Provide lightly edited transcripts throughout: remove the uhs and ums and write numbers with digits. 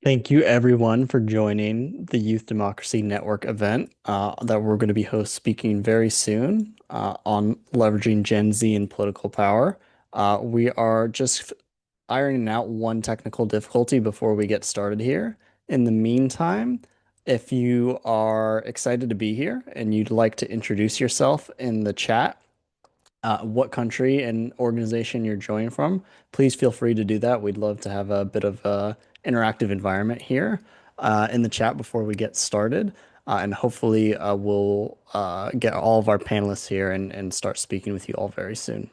Thank you, everyone, for joining the Youth Democracy Network event that we're going to be host speaking very soon on leveraging Gen Z and political power. We are just ironing out one technical difficulty before we get started here. In the meantime, if you are excited to be here and you'd like to introduce yourself in the chat, what country and organization you're joining from, please feel free to do that. We'd love to have a bit of a interactive environment here in the chat before we get started. And hopefully we'll get all of our panelists here and start speaking with you all very soon.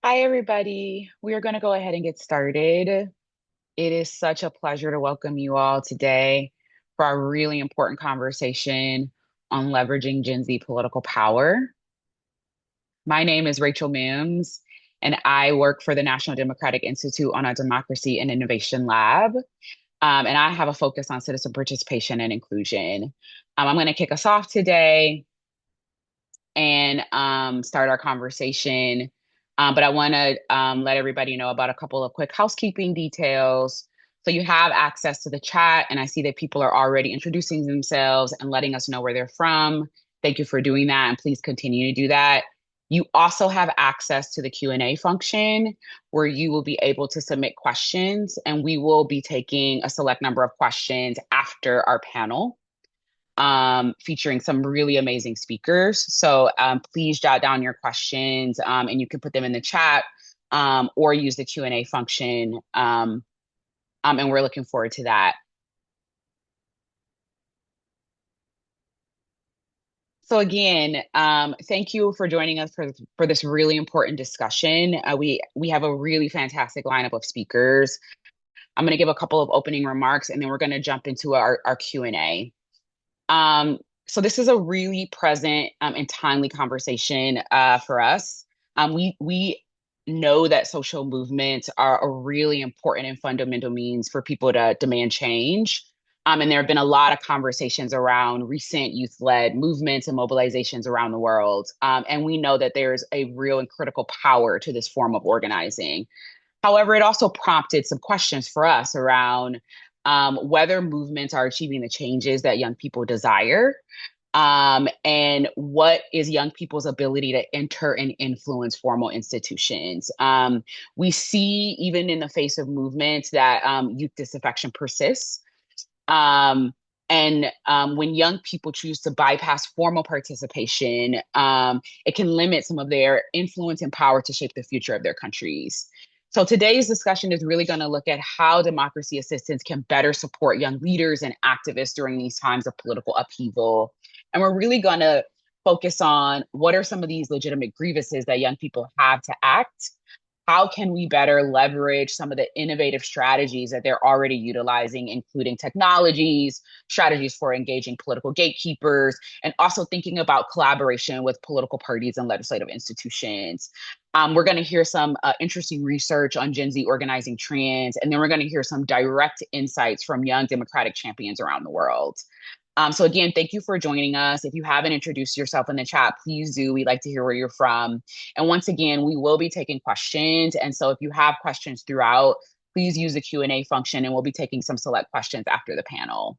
Hi, everybody. We are going to go ahead and get started. It is such a pleasure to welcome you all today for our really important conversation on leveraging Gen Z political power. My name is Rachel Mims, and I work for the National Democratic Institute on our Democracy and Innovation Lab. And I have a focus on citizen participation and inclusion. I'm going to kick us off today and start our conversation. But I want to let everybody know about a couple of quick housekeeping details. So you have access to the chat, and I see that people are already introducing themselves and letting us know where they're from. Thank you for doing that, and please continue to do that. You also have access to the Q&A function where you will be able to submit questions, and we will be taking a select number of questions after our panel featuring some really amazing speakers. So please jot down your questions and you can put them in the chat or use the Q&A function. And we're looking forward to that. So again, thank you for joining us for this really important discussion. We have a really fantastic lineup of speakers. I'm going to give a couple of opening remarks and then we're going to jump into our Q&A. So this is a really present and timely conversation for us. We know that social movements are a really important and fundamental means for people to demand change. And there have been a lot of conversations around recent youth-led movements and mobilizations around the world. And we know that there's a real and critical power to this form of organizing. However, it also prompted some questions for us around whether movements are achieving the changes that young people desire, and what is young people's ability to enter and influence formal institutions. We see, even in the face of movements, that youth disaffection persists. Um, and when young people choose to bypass formal participation, it can limit some of their influence and power to shape the future of their countries. So today's discussion is really going to look at how democracy assistance can better support young leaders and activists during these times of political upheaval. And we're really going to focus on what are some of these legitimate grievances that young people have to act. How can we better leverage some of the innovative strategies that they're already utilizing, including technologies, strategies for engaging political gatekeepers, and also thinking about collaboration with political parties and legislative institutions. We're going to hear some interesting research on Gen Z organizing trends, and then we're going to hear some direct insights from young democratic champions around the world. So again, thank you for joining us. If you haven't introduced yourself in the chat, please do. We'd like to hear where you're from. And once again, we will be taking questions. And so if you have questions throughout, please use the Q&A function and we'll be taking some select questions after the panel.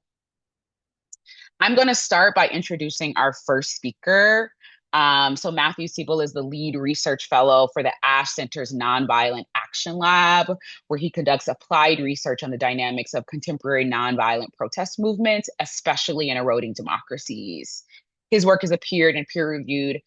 I'm going to start by introducing our first speaker. So Matthew Siebel is the lead research fellow for the Ash Center's Nonviolent Action Lab, where he conducts applied research on the dynamics of contemporary nonviolent protest movements, especially in eroding democracies. His work has appeared in peer-reviewed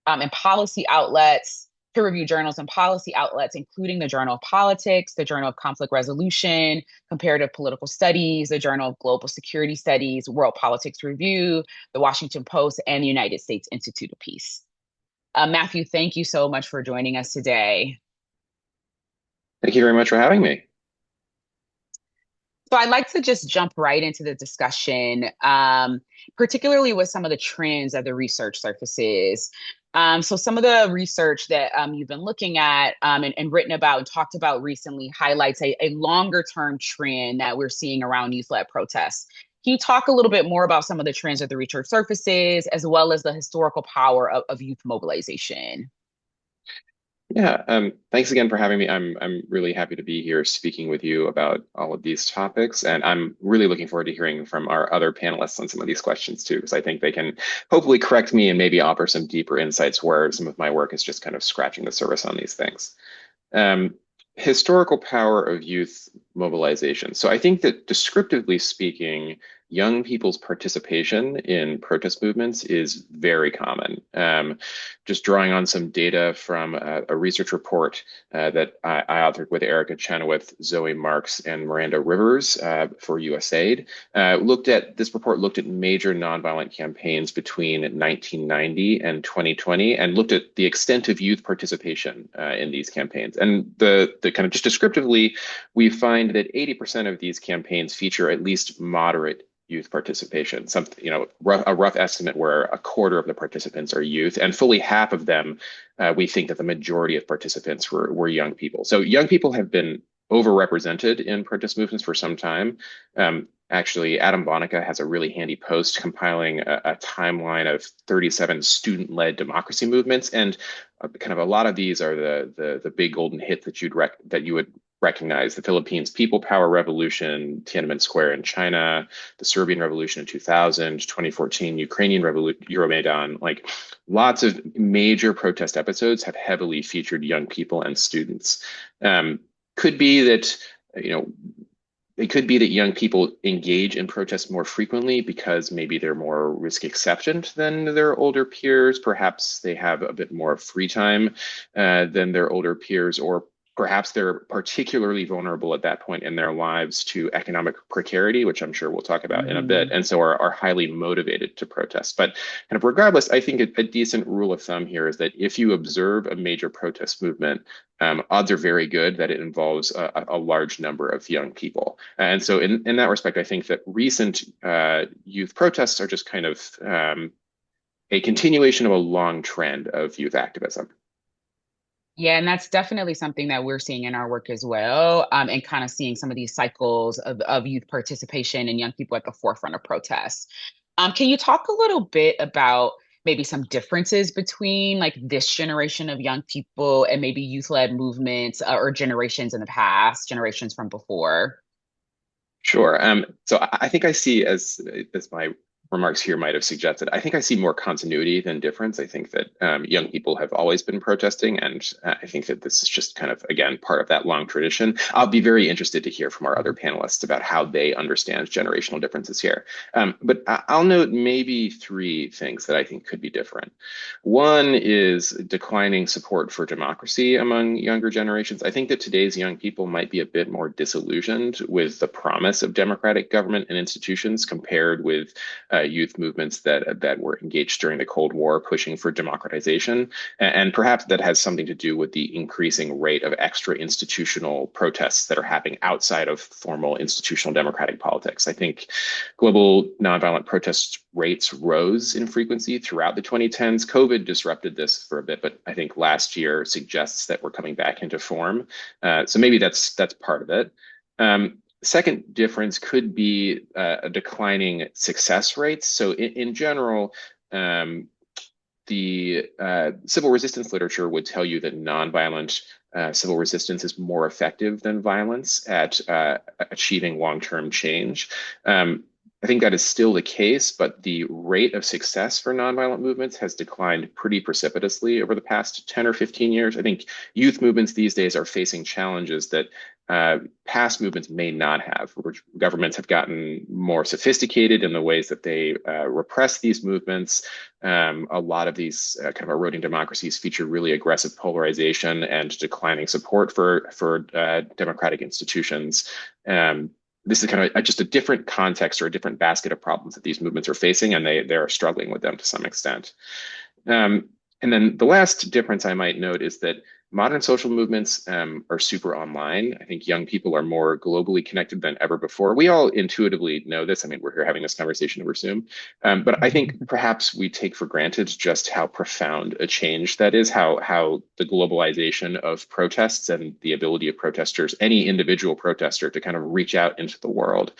in policy outlets, peer-reviewed journals and policy outlets, including the Journal of Politics, the Journal of Conflict Resolution, Comparative Political Studies, the Journal of Global Security Studies, World Politics Review, the Washington Post, and the United States Institute of Peace. Matthew, thank you so much for joining us today. Thank you very much for having me. So I'd like to just jump right into the discussion, particularly with some of the trends of the research surfaces. So some of the research that you've been looking at and written about and talked about recently highlights a longer term trend that we're seeing around youth-led protests. Can you talk a little bit more about some of the trends of the research surfaces, as well as the historical power of youth mobilization? Yeah, thanks again for having me. I'm really happy to be here speaking with you about all of these topics, and I'm really looking forward to hearing from our other panelists on some of these questions too, because I think they can hopefully correct me and maybe offer some deeper insights where some of my work is just kind of scratching the surface on these things. Um, Historical power of youth mobilization. So I think that descriptively speaking, young people's participation in protest movements is very common. Just drawing on some data from a research report that I authored with Erica Chenoweth, Zoe Marks, and Miranda Rivers for USAID, this report looked at major nonviolent campaigns between 1990 and 2020 and looked at the extent of youth participation in these campaigns. And the kind of just descriptively, we find that 80% of these campaigns feature at least moderate youth participation. A rough estimate where a quarter of the participants are youth, and fully half of them, we think that the majority of participants were young people. So young people have been overrepresented in protest movements for some time. Actually, Adam Bonica has a really handy post compiling a timeline of 37 student-led democracy movements, and kind of a lot of these are the big golden hit that you would recognize: the Philippines People Power Revolution, Tiananmen Square in China, the Serbian Revolution in 2000, 2014 Ukrainian Euromaidan. Like, lots of major protest episodes have heavily featured young people and students. Could be that, it could be that young people engage in protests more frequently because maybe they're more risk acceptant than their older peers. Perhaps they have a bit more free time than their older peers, or perhaps they're particularly vulnerable at that point in their lives to economic precarity, which I'm sure we'll talk about in a bit, and so are highly motivated to protest. But kind of regardless, I think a decent rule of thumb here is that if you observe a major protest movement, odds are very good that it involves a large number of young people. And so in that respect, I think that recent youth protests are just kind of a continuation of a long trend of youth activism. Yeah, and that's definitely something that we're seeing in our work as well, and kind of seeing some of these cycles of youth participation and young people at the forefront of protests. Can you talk a little bit about maybe some differences between like this generation of young people and maybe youth-led movements or generations in the past, generations from before? Sure. So I think I see, as my remarks here might have suggested, I think I see more continuity than difference. I think that young people have always been protesting, and I think that this is just kind of, again, part of that long tradition. I'll be very interested to hear from our other panelists about how they understand generational differences here. But I'll note maybe three things that I think could be different. One is declining support for democracy among younger generations. I think that today's young people might be a bit more disillusioned with the promise of democratic government and institutions compared with youth movements that were engaged during the Cold War, pushing for democratization. And perhaps that has something to do with the increasing rate of extra institutional protests that are happening outside of formal institutional democratic politics. I think global nonviolent protest rates rose in frequency throughout the 2010s. COVID disrupted this for a bit, but I think last year suggests that we're coming back into form. So maybe that's part of it. Second difference could be a declining success rates. So in general, the civil resistance literature would tell you that nonviolent civil resistance is more effective than violence at achieving long-term change. I think that is still the case, but the rate of success for nonviolent movements has declined pretty precipitously over the past 10 or 15 years. I think youth movements these days are facing challenges that past movements may not have. Governments have gotten more sophisticated in the ways that they repress these movements. A lot of these kind of eroding democracies feature really aggressive polarization and declining support for democratic institutions. This is kind of just a different context or a different basket of problems that these movements are facing, and they're struggling with them to some extent. And then the last difference I might note is that modern social movements are super online. I think young people are more globally connected than ever before. We all intuitively know this. I mean, we're here having this conversation over Zoom. But I think perhaps we take for granted just how profound a change that is, how the globalization of protests and the ability of protesters, any individual protester, to kind of reach out into the world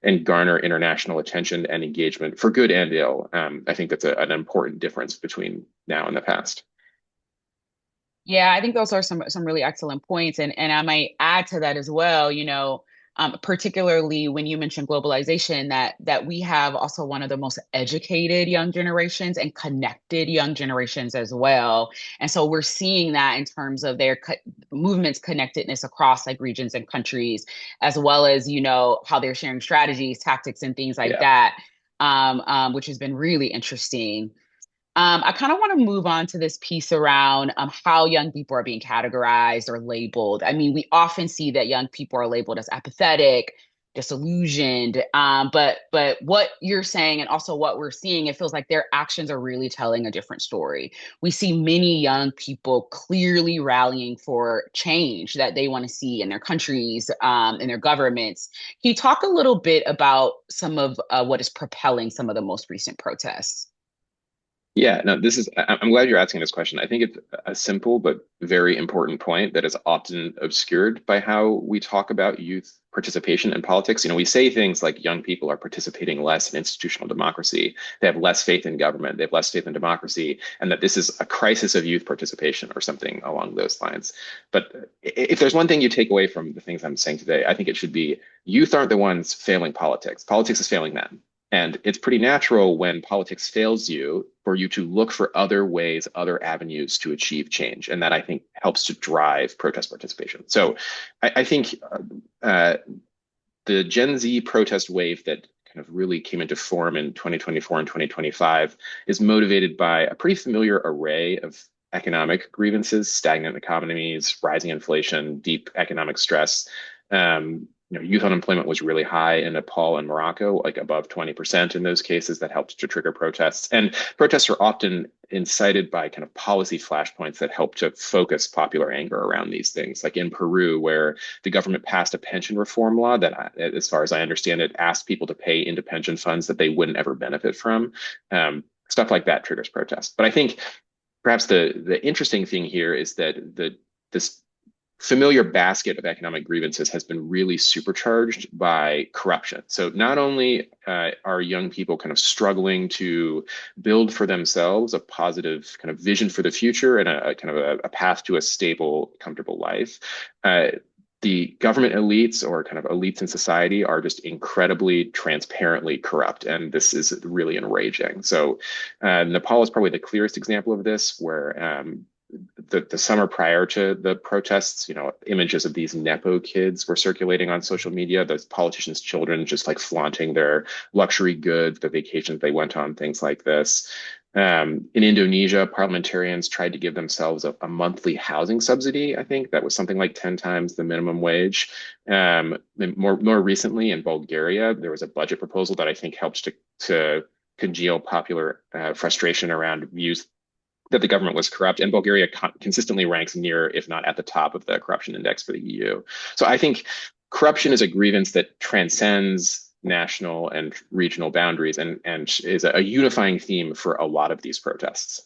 and garner international attention and engagement for good and ill. I think that's an important difference between now and the past. Yeah, I think those are some really excellent points, and I might add to that as well. Particularly when you mentioned globalization, that we have also one of the most educated young generations and connected young generations as well, and so we're seeing that in terms of their movements connectedness across like regions and countries, as well as how they're sharing strategies, tactics, and things like Yeah. that, which has been really interesting. I kind of want to move on to this piece around how young people are being categorized or labeled. I mean, we often see that young people are labeled as apathetic, disillusioned. But what you're saying and also what we're seeing, it feels like their actions are really telling a different story. We see many young people clearly rallying for change that they want to see in their countries, in their governments. Can you talk a little bit about some of what is propelling some of the most recent protests? Yeah, no, I'm glad you're asking this question. I think it's a simple but very important point that is often obscured by how we talk about youth participation in politics. We say things like young people are participating less in institutional democracy. They have less faith in government. They have less faith in democracy, and that this is a crisis of youth participation or something along those lines. But if there's one thing you take away from the things I'm saying today, I think it should be youth aren't the ones failing politics. Politics is failing them. And it's pretty natural when politics fails you for you to look for other ways, other avenues to achieve change. And that I think helps to drive protest participation. So I think the Gen Z protest wave that kind of really came into form in 2024 and 2025 is motivated by a pretty familiar array of economic grievances, stagnant economies, rising inflation, deep economic stress. Youth unemployment was really high in Nepal and Morocco, like above 20% in those cases. That helped to trigger protests. And protests are often incited by kind of policy flashpoints that help to focus popular anger around these things. Like in Peru, where the government passed a pension reform law that, as far as I understand it, asked people to pay into pension funds that they wouldn't ever benefit from. Stuff like that triggers protests. But I think perhaps the interesting thing here is that this familiar basket of economic grievances has been really supercharged by corruption. So not only are young people kind of struggling to build for themselves a positive kind of vision for the future and a kind of a path to a stable, comfortable life, uh, the government elites or kind of elites in society are just incredibly transparently corrupt. And this is really enraging. So Nepal is probably the clearest example of this, where the summer prior to the protests, images of these Nepo kids were circulating on social media, those politicians' children just like flaunting their luxury goods, the vacations they went on, things like this. In Indonesia, parliamentarians tried to give themselves a monthly housing subsidy. I think that was something like 10 times the minimum wage. More recently, in Bulgaria, there was a budget proposal that I think helped to congeal popular frustration around views that the government was corrupt, and Bulgaria consistently ranks near, if not at the top of the corruption index for the EU. So I think corruption is a grievance that transcends national and regional boundaries and is a unifying theme for a lot of these protests.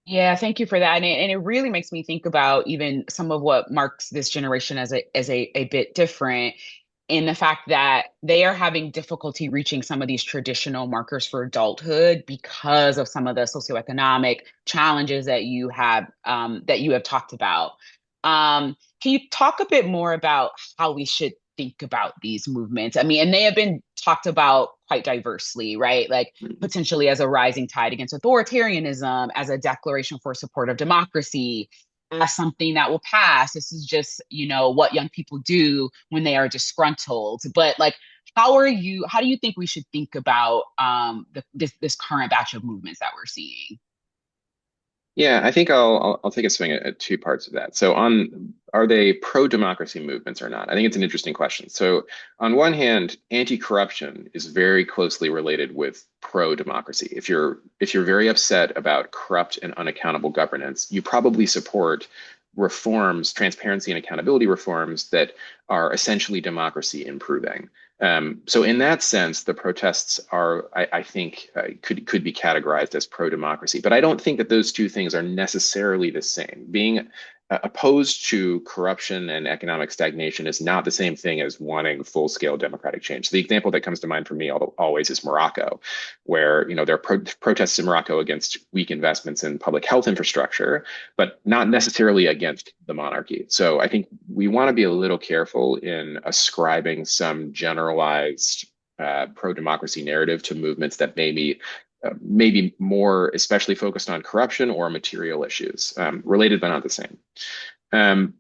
Yeah, thank you for that. And it really makes me think about even some of what marks this generation as a bit different in the fact that they are having difficulty reaching some of these traditional markers for adulthood because of some of the socioeconomic challenges that you have talked about. Can you talk a bit more about how we should think about these movements? I mean, and they have been talked about quite diversely, right? Like potentially as a rising tide against authoritarianism, as a declaration for support of democracy, as something that will pass. This is just, what young people do when they are disgruntled. But like, how do you think we should think about this current batch of movements that we're seeing? Yeah, I think I'll take a swing at two parts of that. So are they pro-democracy movements or not? I think it's an interesting question. So on one hand, anti-corruption is very closely related with pro-democracy. If you're very upset about corrupt and unaccountable governance, you probably support reforms, transparency and accountability reforms that are essentially democracy improving. So in that sense, the protests are, I think, could be categorized as pro-democracy. But I don't think that those two things are necessarily the same. Being opposed to corruption and economic stagnation is not the same thing as wanting full-scale democratic change. So the example that comes to mind for me always is Morocco, where there are protests in Morocco against weak investments in public health infrastructure, but not necessarily against the monarchy. So I think we want to be a little careful in ascribing some generalized pro-democracy narrative to movements that maybe more especially focused on corruption or material issues, related but not the same. Um,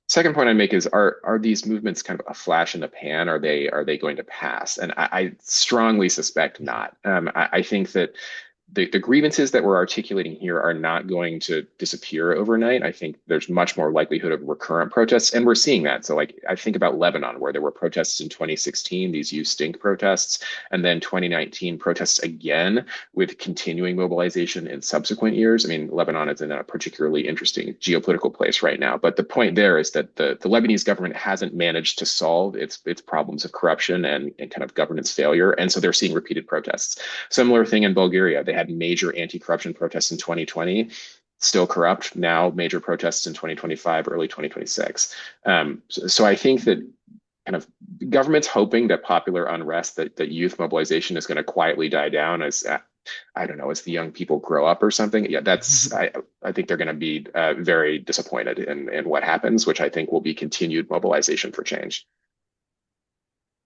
Second point I make is are these movements kind of a flash in the pan? Are they going to pass? And I strongly suspect not. I think that the grievances that we're articulating here are not going to disappear overnight. I think there's much more likelihood of recurrent protests, and we're seeing that. So, like, I think about Lebanon, where there were protests in 2016, these "You Stink" protests, and then 2019 protests again with continuing mobilization in subsequent years. I mean, Lebanon is in a particularly interesting geopolitical place right now, but the point there is that the Lebanese government hasn't managed to solve its problems of corruption and kind of governance failure, and so they're seeing repeated protests. Similar thing in Bulgaria. They had major anti-corruption protests in 2020, still corrupt. Now major protests in 2025, early 2026. So I think that kind of government's hoping that popular unrest, that youth mobilization is going to quietly die down as I don't know, as the young people grow up or something. Yeah, I think they're going to be very disappointed in what happens, which I think will be continued mobilization for change.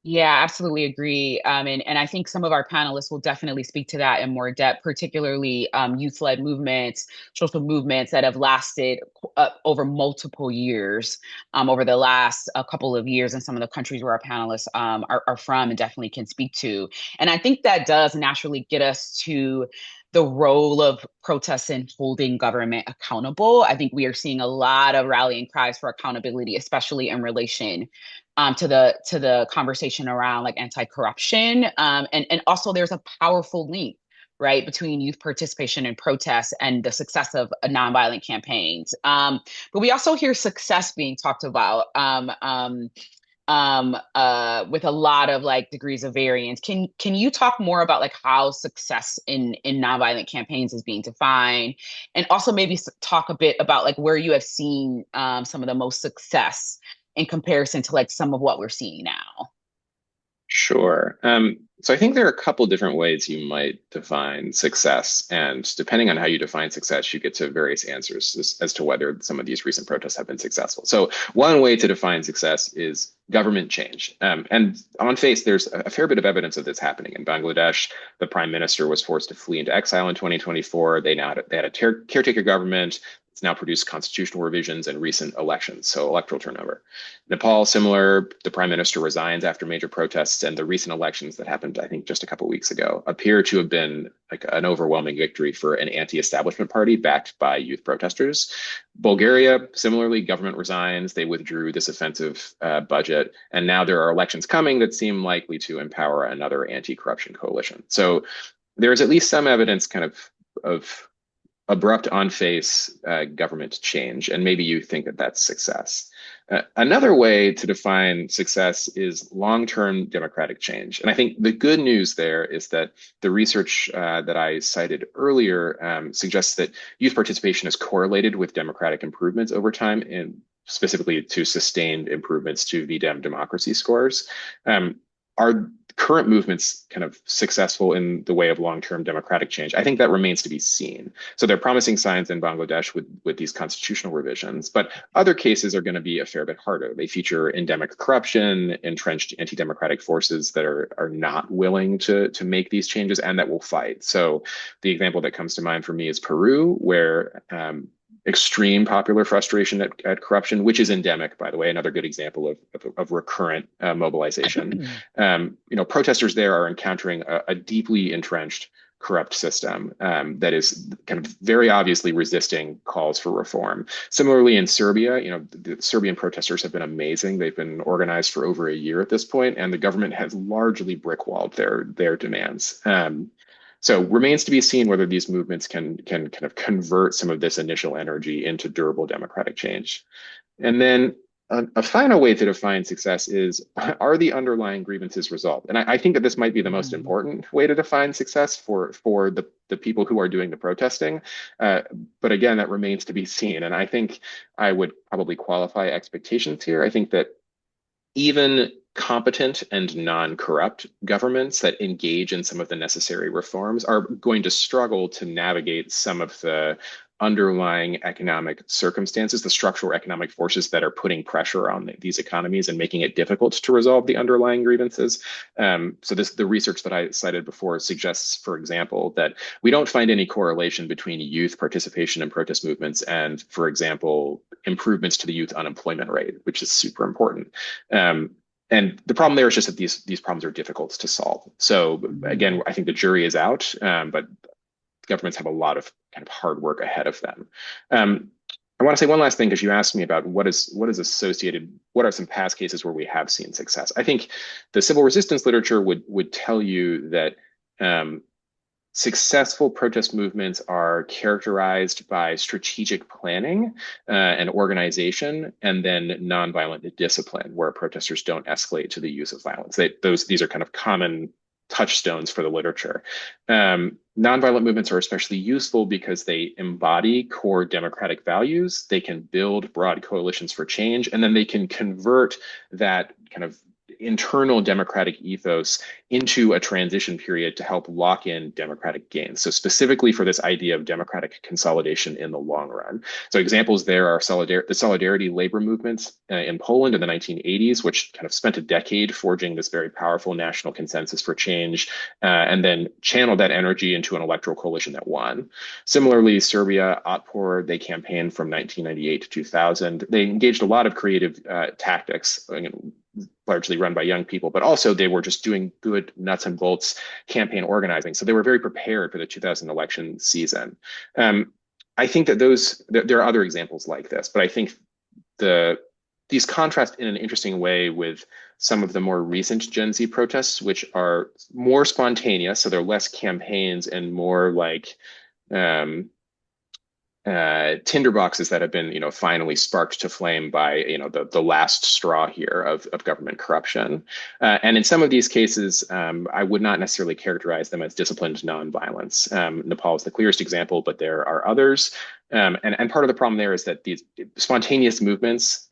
Yeah, absolutely agree. And I think some of our panelists will definitely speak to that in more depth, particularly youth-led movements, social movements that have lasted over multiple years, over the last couple of years in some of the countries where our panelists are from and definitely can speak to. And I think that does naturally get us to the role of protests in holding government accountable. I think we are seeing a lot of rallying cries for accountability, especially in relation to the conversation around like anti-corruption. And also there's a powerful link, right, between youth participation in protests and the success of nonviolent campaigns. But we also hear success being talked about. with a lot of like degrees of variance. Can you talk more about like how success in nonviolent campaigns is being defined, and also maybe talk a bit about like where you have seen some of the most success in comparison to like some of what we're seeing now? Sure. So I think there are a couple different ways you might define success, and depending on how you define success, you get to various answers as to whether some of these recent protests have been successful. So one way to define success is government change. And on face, there's a fair bit of evidence of this happening. In Bangladesh, the prime minister was forced to flee into exile in 2024. They had a caretaker government. It's now produced constitutional revisions and recent elections, so electoral turnover. Nepal, similar, the prime minister resigns after major protests, and the recent elections that happened, I think, just a couple of weeks ago, appear to have been like an overwhelming victory for an anti-establishment party backed by youth protesters. Bulgaria, similarly, government resigns. They withdrew this offensive budget, and now there are elections coming that seem likely to empower another anti-corruption coalition. So there is at least some evidence, kind of abrupt on face government change, and maybe you think that that's success. Another way to define success is long-term democratic change. And I think the good news there is that the research that I cited earlier suggests that youth participation is correlated with democratic improvements over time, and specifically to sustained improvements to VDEM democracy scores. Are current movements kind of successful in the way of long-term democratic change? I think that remains to be seen. So there are promising signs in Bangladesh with these constitutional revisions, but other cases are going to be a fair bit harder. They feature endemic corruption, entrenched anti-democratic forces that are not willing to make these changes and that will fight. So the example that comes to mind for me is Peru, where extreme popular frustration at corruption, which is endemic, by the way, another good example of recurrent mobilization. Protesters there are encountering a deeply entrenched corrupt system that is kind of very obviously resisting calls for reform. Similarly, in Serbia, the Serbian protesters have been amazing. They've been organized for over a year at this point, and the government has largely brickwalled their demands. So remains to be seen whether these movements can kind of convert some of this initial energy into durable democratic change. And then a final way to define success is, are the underlying grievances resolved? And I think that this might be the most important way to define success for the people who are doing the protesting. But again, that remains to be seen. And I think I would probably qualify expectations here. I think that even competent and non-corrupt governments that engage in some of the necessary reforms are going to struggle to navigate some of the underlying economic circumstances, the structural economic forces that are putting pressure on these economies and making it difficult to resolve the underlying grievances. So the research that I cited before suggests, for example, that we don't find any correlation between youth participation in protest movements and, for example, improvements to the youth unemployment rate, which is super important. And the problem there is just that these problems are difficult to solve. So again, I think the jury is out, but governments have a lot of kind of hard work ahead of them. I want to say one last thing, because you asked me about what is associated, what are some past cases where we have seen success. I think the civil resistance literature would tell you that successful protest movements are characterized by strategic planning and organization, and then nonviolent discipline, where protesters don't escalate to the use of violence. These are kind of common touchstones for the literature. Nonviolent movements are especially useful because they embody core democratic values. They can build broad coalitions for change, and then they can convert that kind of internal democratic ethos into a transition period to help lock in democratic gains. So specifically for this idea of democratic consolidation in the long run. So examples there are the solidarity labor movements in Poland in the 1980s, which kind of spent a decade forging this very powerful national consensus for change, and then channeled that energy into an electoral coalition that won. Similarly, Serbia, Otpor, they campaigned from 1998 to 2000. They engaged a lot of creative tactics, largely run by young people, but also they were just doing good nuts and bolts campaign organizing. So they were very prepared for the 2000 election season. I think that there are other examples like this, but I think these contrast in an interesting way with some of the more recent Gen Z protests, which are more spontaneous. So they're less campaigns and more like tinderboxes that have been, finally sparked to flame by, the last straw here of government corruption. And in some of these cases, I would not necessarily characterize them as disciplined nonviolence. Nepal is the clearest example, but there are others. And part of the problem there is that these spontaneous movements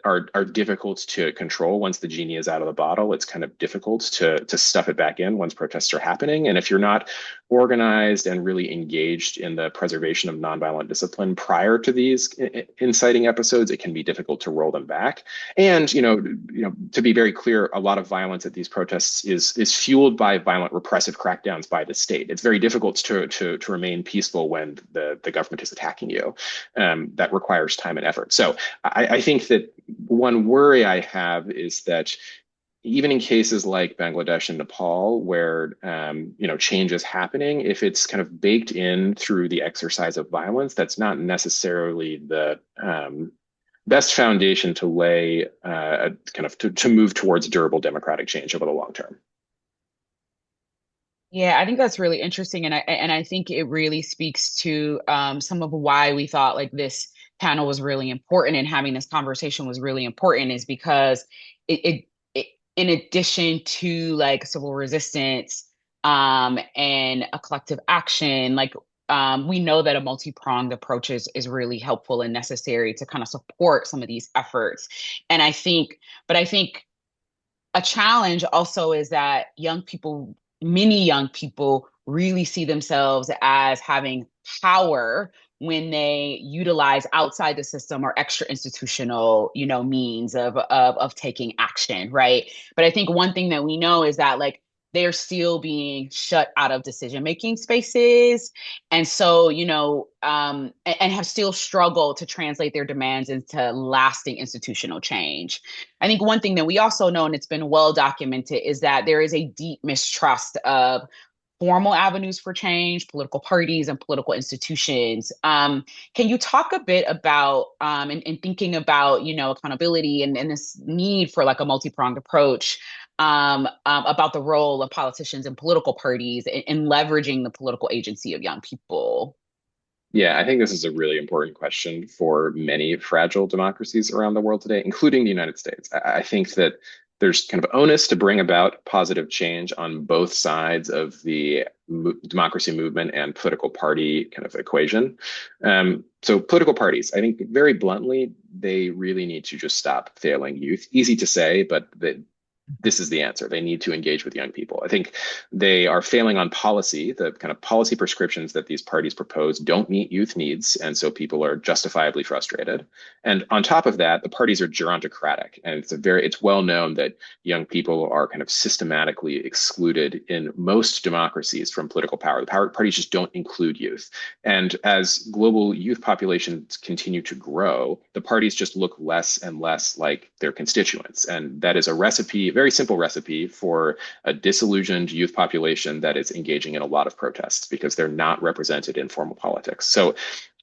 are difficult to control once the genie is out of the bottle. It's kind of difficult to stuff it back in once protests are happening. And if you're not organized and really engaged in the preservation of nonviolent discipline prior to these inciting episodes, it can be difficult to roll them back. And to be very clear, a lot of violence at these protests is fueled by violent repressive crackdowns by the state. It's very difficult to remain peaceful when the government is attacking you. That requires time and effort. So I think that one worry I have is that even in cases like Bangladesh and Nepal, where change is happening, if it's kind of baked in through the exercise of violence, that's not necessarily the best foundation to lay to move towards durable democratic change over the long term. Yeah, I think that's really interesting, and I think it really speaks to some of why we thought like this panel was really important and having this conversation was really important is because it in addition to like civil resistance and a collective action, like we know that a multi-pronged approach is really helpful and necessary to kind of support some of these efforts. And I think a challenge also is that many young people really see themselves as having power when they utilize outside the system or extra institutional, means of taking action, right? But I think one thing that we know is that like they're still being shut out of decision making spaces, and so and have still struggled to translate their demands into lasting institutional change. I think one thing that we also know, and it's been well documented, is that there is a deep mistrust of formal avenues for change, political parties, and political institutions. Can you talk a bit about, in thinking about, accountability and this need for like a multi-pronged approach, about the role of politicians and political parties in leveraging the political agency of young people? Yeah, I think this is a really important question for many fragile democracies around the world today, including the United States. I think that there's kind of onus to bring about positive change on both sides of the democracy movement and political party kind of equation. So political parties, I think very bluntly, they really need to just stop failing youth. Easy to say, but this is the answer. They need to engage with young people. I think they are failing on policy. The kind of policy prescriptions that these parties propose don't meet youth needs. And so people are justifiably frustrated. And on top of that, the parties are gerontocratic. And it's well known that young people are kind of systematically excluded in most democracies from political power. The parties just don't include youth. And as global youth populations continue to grow, the parties just look less and less like their constituents. And that is a recipe, very simple recipe for a disillusioned youth population that is engaging in a lot of protests because they're not represented in formal politics. So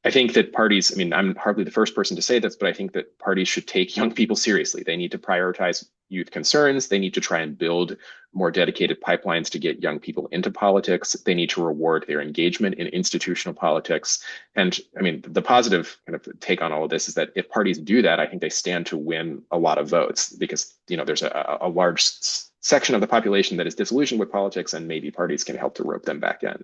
I think that parties, I mean, I'm hardly the first person to say this, but I think that parties should take young people seriously. They need to prioritize youth concerns. They need to try and build more dedicated pipelines to get young people into politics. They need to reward their engagement in institutional politics. And I mean, the positive kind of take on all of this is that if parties do that, I think they stand to win a lot of votes because, there's a large section of the population that is disillusioned with politics, and maybe parties can help to rope them back in.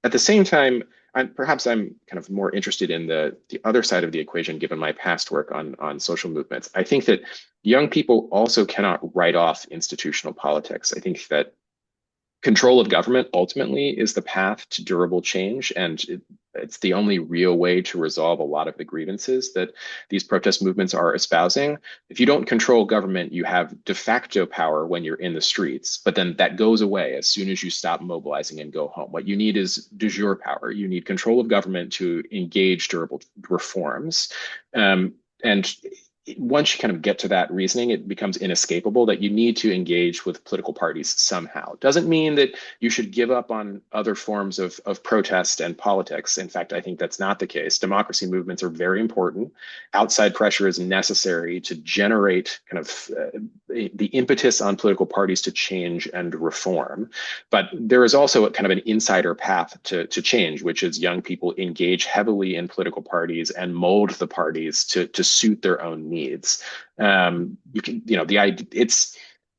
At the same time, I'm kind of more interested in the other side of the equation, given my past work on social movements. I think that young people also cannot write off institutional politics. I think that control of government ultimately is the path to durable change, and it's the only real way to resolve a lot of the grievances that these protest movements are espousing. If you don't control government, you have de facto power when you're in the streets, but then that goes away as soon as you stop mobilizing and go home. What you need is de jure power. You need control of government to engage durable reforms. And once you kind of get to that reasoning, it becomes inescapable that you need to engage with political parties somehow. Doesn't mean that you should give up on other forms of protest and politics. In fact, I think that's not the case. Democracy movements are very important. Outside pressure is necessary to generate kind of the impetus on political parties to change and reform. But there is also a kind of an insider path to change, which is young people engage heavily in political parties and mold the parties to suit their own needs. You can, the idea,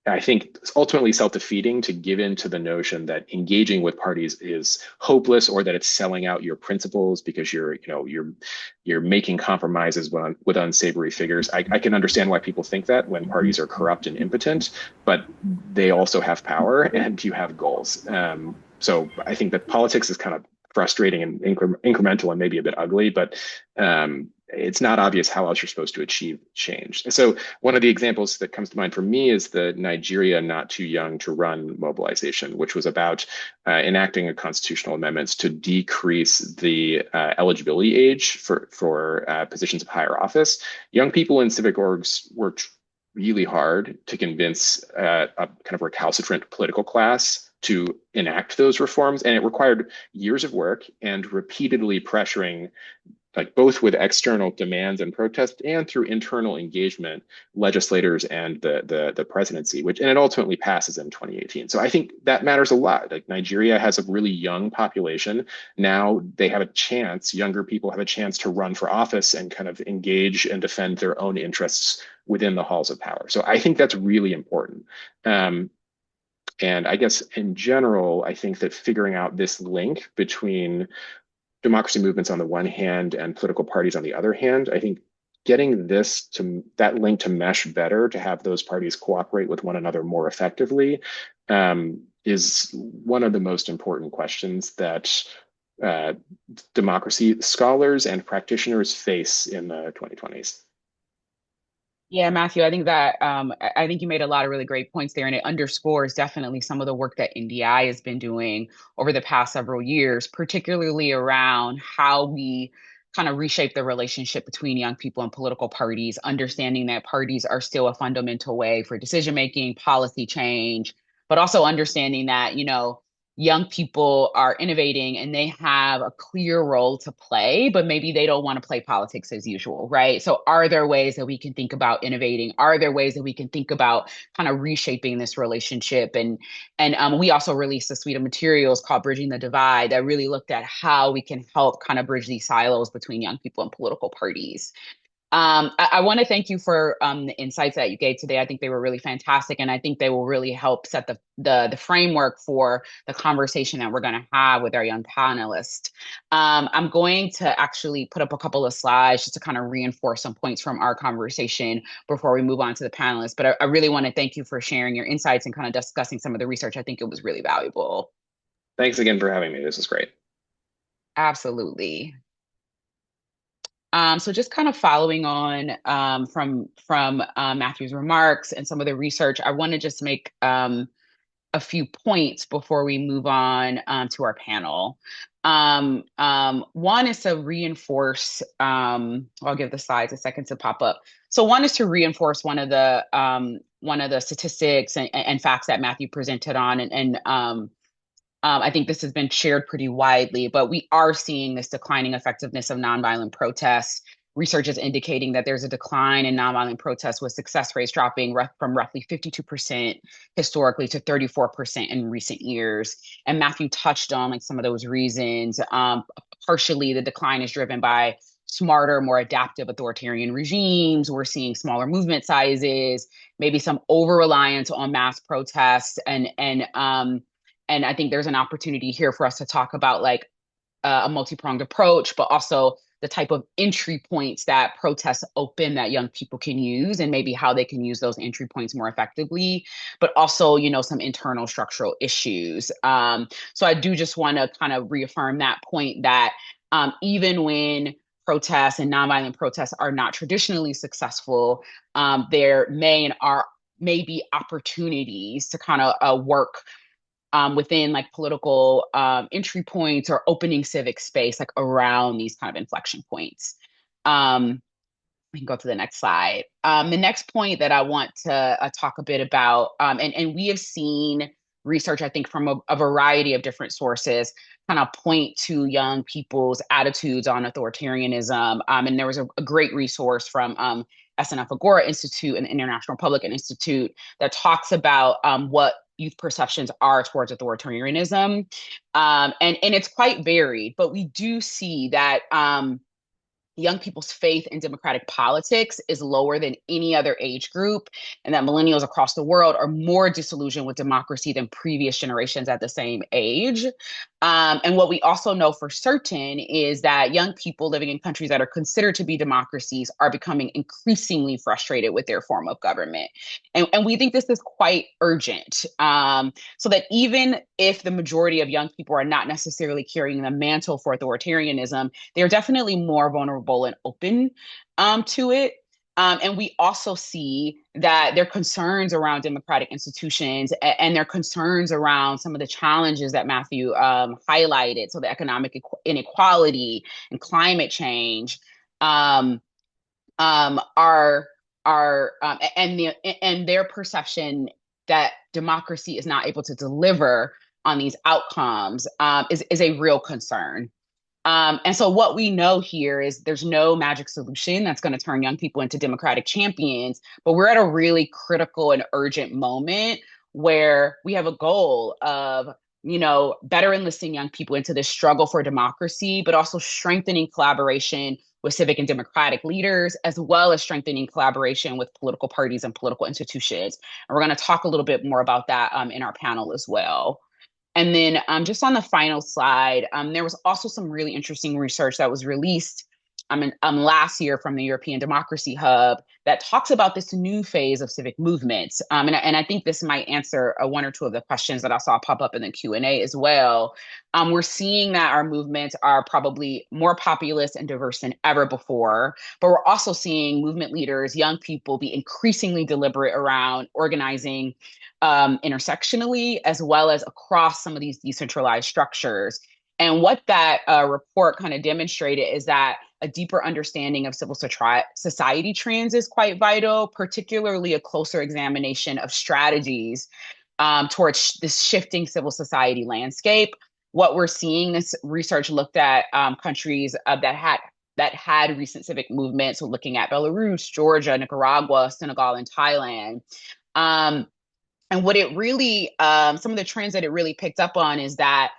I think it's ultimately self-defeating to give in to the notion that engaging with parties is hopeless or that it's selling out your principles because you're making compromises with unsavory figures. I can understand why people think that when parties are corrupt and impotent, but they also have power and you have goals. So I think that politics is kind of frustrating and incremental and maybe a bit ugly, but it's not obvious how else you're supposed to achieve change. And so one of the examples that comes to mind for me is the Nigeria Not Too Young to Run mobilization, which was about enacting a constitutional amendments to decrease the eligibility age for positions of higher office. Young people in civic orgs worked really hard to convince a kind of recalcitrant political class to enact those reforms. And it required years of work and repeatedly pressuring, like both with external demands and protests and through internal engagement, legislators and the presidency, and it ultimately passes in 2018. So I think that matters a lot. Like Nigeria has a really young population. Now they have a chance, younger people have a chance to run for office and kind of engage and defend their own interests within the halls of power. So I think that's really important. And I guess in general, I think that figuring out this link between democracy movements on the one hand and political parties on the other hand, I think getting that link to mesh better, to have those parties cooperate with one another more effectively, is one of the most important questions that democracy scholars and practitioners face in the 2020s. Yeah, Matthew, I think that I think you made a lot of really great points there, and it underscores definitely some of the work that NDI has been doing over the past several years, particularly around how we kind of reshape the relationship between young people and political parties, understanding that parties are still a fundamental way for decision making, policy change, but also understanding that, young people are innovating and they have a clear role to play, but maybe they don't want to play politics as usual, right? So, are there ways that we can think about innovating? Are there ways that we can think about kind of reshaping this relationship? And we also released a suite of materials called Bridging the Divide that really looked at how we can help kind of bridge these silos between young people and political parties. I want to thank you for the insights that you gave today. I think they were really fantastic, and I think they will really help set the framework for the conversation that we're going to have with our young panelists. I'm going to actually put up a couple of slides just to kind of reinforce some points from our conversation before we move on to the panelists. But I really want to thank you for sharing your insights and kind of discussing some of the research. I think it was really valuable. Thanks again for having me. This is great. Absolutely. So just kind of following on from Matthew's remarks and some of the research, I want to just make a few points before we move on to our panel. One is to reinforce. I'll give the slides a second to pop up. So one is to reinforce one of the statistics and facts that Matthew presented on, and I think this has been shared pretty widely, but we are seeing this declining effectiveness of nonviolent protests. Research is indicating that there's a decline in nonviolent protests with success rates dropping from roughly 52% historically to 34% in recent years. And Matthew touched on like some of those reasons. Partially, the decline is driven by smarter, more adaptive authoritarian regimes. We're seeing smaller movement sizes, maybe some over reliance on mass protests, and I think there's an opportunity here for us to talk about like a multi-pronged approach, but also the type of entry points that protests open that young people can use and maybe how they can use those entry points more effectively, but also, some internal structural issues. So I do just want to kind of reaffirm that point that even when protests and nonviolent protests are not traditionally successful, there may be opportunities to kind of work within like political entry points or opening civic space like around these kind of inflection points. Um, We can go to the next slide. The next point that I want to talk a bit about, and we have seen research, I think, from a variety of different sources, kind of point to young people's attitudes on authoritarianism. And there was a great resource from SNF Agora Institute and the International Republican Institute that talks about what youth perceptions are towards authoritarianism. And it's quite varied, but we do see that young people's faith in democratic politics is lower than any other age group, and that millennials across the world are more disillusioned with democracy than previous generations at the same age. And what we also know for certain is that young people living in countries that are considered to be democracies are becoming increasingly frustrated with their form of government. And we think this is quite urgent. So that even if the majority of young people are not necessarily carrying the mantle for authoritarianism, they're definitely more vulnerable and open to it. And we also see that their concerns around democratic institutions and their concerns around some of the challenges that Matthew highlighted, so the economic inequality and climate change, um, are and their perception that democracy is not able to deliver on these outcomes is a real concern. And so what we know here is there's no magic solution that's going to turn young people into democratic champions, but we're at a really critical and urgent moment where we have a goal of, better enlisting young people into this struggle for democracy, but also strengthening collaboration with civic and democratic leaders, as well as strengthening collaboration with political parties and political institutions. And we're going to talk a little bit more about that in our panel as well. And then just on the final slide, there was also some really interesting research that was released last year from the European Democracy Hub that talks about this new phase of civic movements. And I think this might answer one or two of the questions that I saw pop up in the Q&A as well. We're seeing that our movements are probably more populist and diverse than ever before, but we're also seeing movement leaders, young people, be increasingly deliberate around organizing intersectionally, as well as across some of these decentralized structures. And what that report kind of demonstrated is that a deeper understanding of civil society trends is quite vital, particularly a closer examination of strategies towards this shifting civil society landscape. What we're seeing, this research looked at countries that had recent civic movements, so looking at Belarus, Georgia, Nicaragua, Senegal, and Thailand. And what it really, some of the trends that it really picked up on is that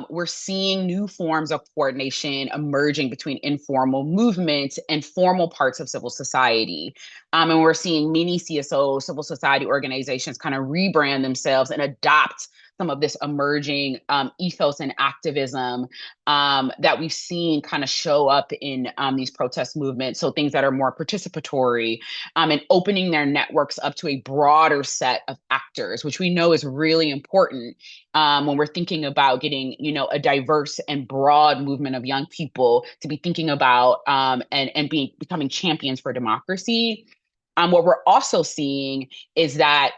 we're seeing new forms of coordination emerging between informal movements and formal parts of civil society. And we're seeing many CSOs, civil society organizations, kind of rebrand themselves and adopt some of this emerging ethos and activism that we've seen kind of show up in these protest movements. So things that are more participatory and opening their networks up to a broader set of actors, which we know is really important when we're thinking about getting, a diverse and broad movement of young people to be thinking about and becoming champions for democracy. What we're also seeing is that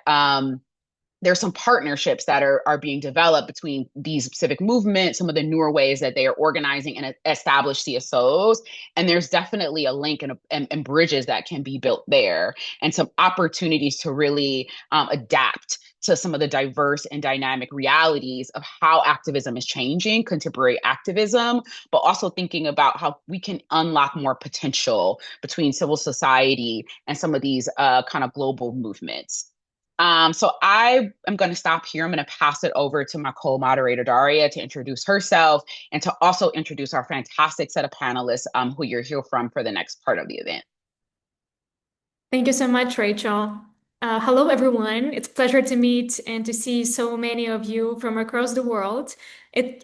there's some partnerships that are being developed between these civic movements, some of the newer ways that they are organizing and establish CSOs. And there's definitely a link and bridges that can be built there, and some opportunities to really adapt to some of the diverse and dynamic realities of how activism is changing, contemporary activism, but also thinking about how we can unlock more potential between civil society and some of these kind of global movements. So I am going to stop here. I'm going to pass it over to my co-moderator, Daria, to introduce herself and to also introduce our fantastic set of panelists who you'll hear from for the next part of the event. Thank you so much, Rachel. Hello, everyone. It's a pleasure to meet and to see so many of you from across the world.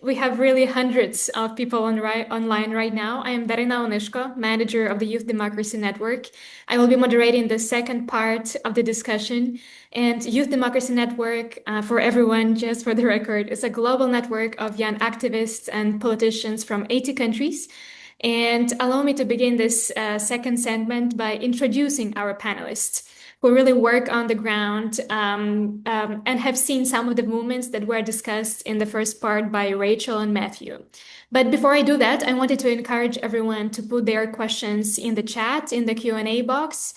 We have really hundreds of people online right now. I am Darina Onishko, manager of the Youth Democracy Network. I will be moderating the second part of the discussion. And Youth Democracy Network, for everyone, just for the record, is a global network of young activists and politicians from 80 countries. And allow me to begin this second segment by introducing our panelists. who really work on the ground and have seen some of the movements that were discussed in the first part by Rachel and Matthew. But before I do that, I wanted to encourage everyone to put their questions in the chat, in the Q&A box.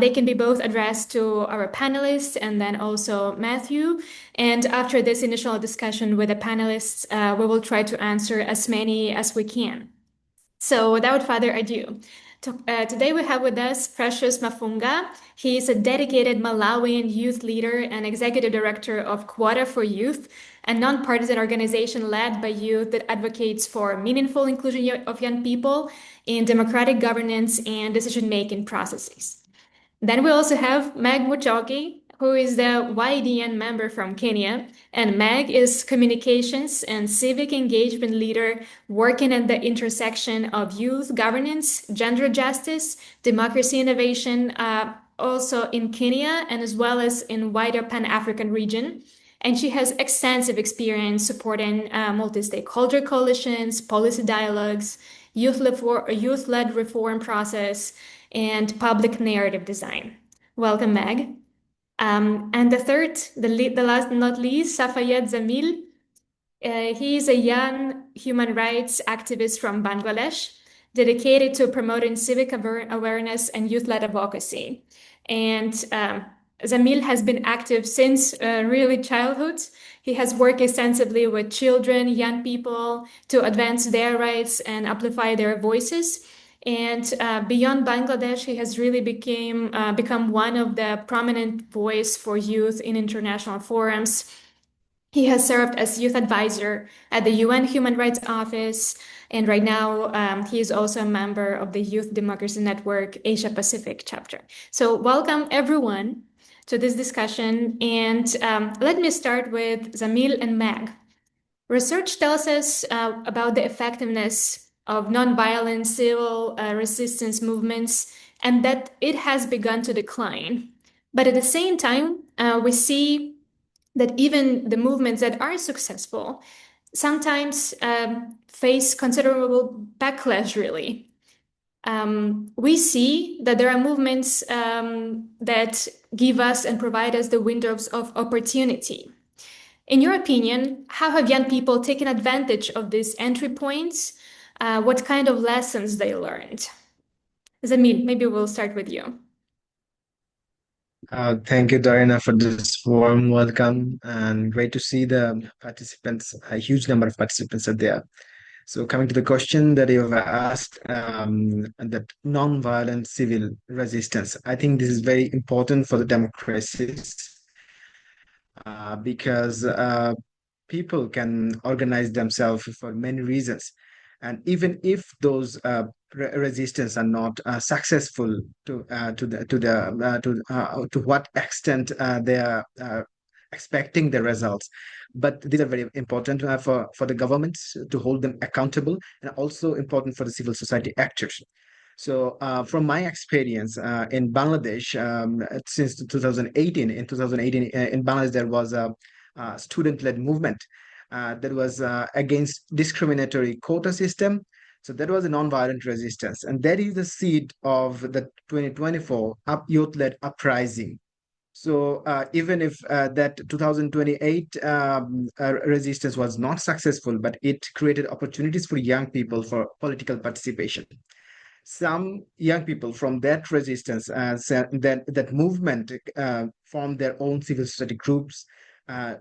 They can be both addressed to our panelists and then also Matthew. And after this initial discussion with the panelists, we will try to answer as many as we can. So without further ado, today we have with us Precious Mafunga. He is a dedicated Malawian youth leader and executive director of Quota for Youth, a nonpartisan organization led by youth that advocates for meaningful inclusion of young people in democratic governance and decision-making processes. Then we also have Meg Muchoki, who is the YDN member from Kenya. And Meg is communications and civic engagement leader working at the intersection of youth governance, gender justice, democracy innovation, also in Kenya and as well as in wider Pan-African region. And she has extensive experience supporting multi-stakeholder coalitions, policy dialogues, youth-led reform process, and public narrative design. Welcome, Meg. And the third, the last but not least, Safayed Zamil. He is a young human rights activist from Bangladesh, dedicated to promoting civic awareness and youth-led advocacy. And Zamil has been active since really childhood. He has worked extensively with children, young people to advance their rights and amplify their voices. And beyond Bangladesh, he has really become one of the prominent voice for youth in international forums. He has served as youth advisor at the UN Human Rights Office, and right now he is also a member of the Youth Democracy Network Asia Pacific chapter. So welcome everyone to this discussion, and let me start with Zamil and Meg. Research tells us about the effectiveness of nonviolent civil resistance movements and that it has begun to decline. But at the same time, we see that even the movements that are successful sometimes face considerable backlash, really. We see that there are movements that give us and provide us the windows of opportunity. In your opinion, how have young people taken advantage of these entry points? What kind of lessons they learned? Zamil, maybe we'll start with you. Thank you, Diana, for this warm welcome, and great to see the participants. A huge number of participants are there. So, coming to the question that you've asked, that non-violent civil resistance, I think this is very important for the democracies because people can organize themselves for many reasons. And even if those resistance are not successful to what extent they are expecting the results, but these are very important for the governments to hold them accountable, and also important for the civil society actors. So, from my experience in Bangladesh, since 2018, in Bangladesh, there was a student-led movement that was against discriminatory quota system. So that was a non-violent resistance, and that is the seed of the 2024 youth-led uprising. So even if that 2028 resistance was not successful, but it created opportunities for young people for political participation. Some young people from that resistance, that movement, formed their own civil society groups,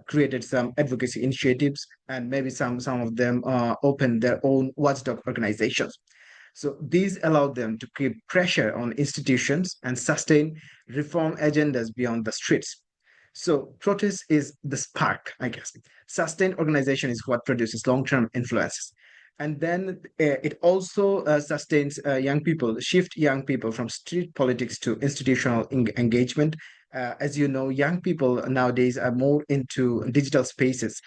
created some advocacy initiatives, and maybe some of them opened their own watchdog organizations. So these allowed them to keep pressure on institutions and sustain reform agendas beyond the streets. So protest is the spark, I guess. Sustained organization is what produces long-term influences. And then it also sustains shift young people from street politics to institutional engagement. As you know, young people nowadays are more into digital spaces.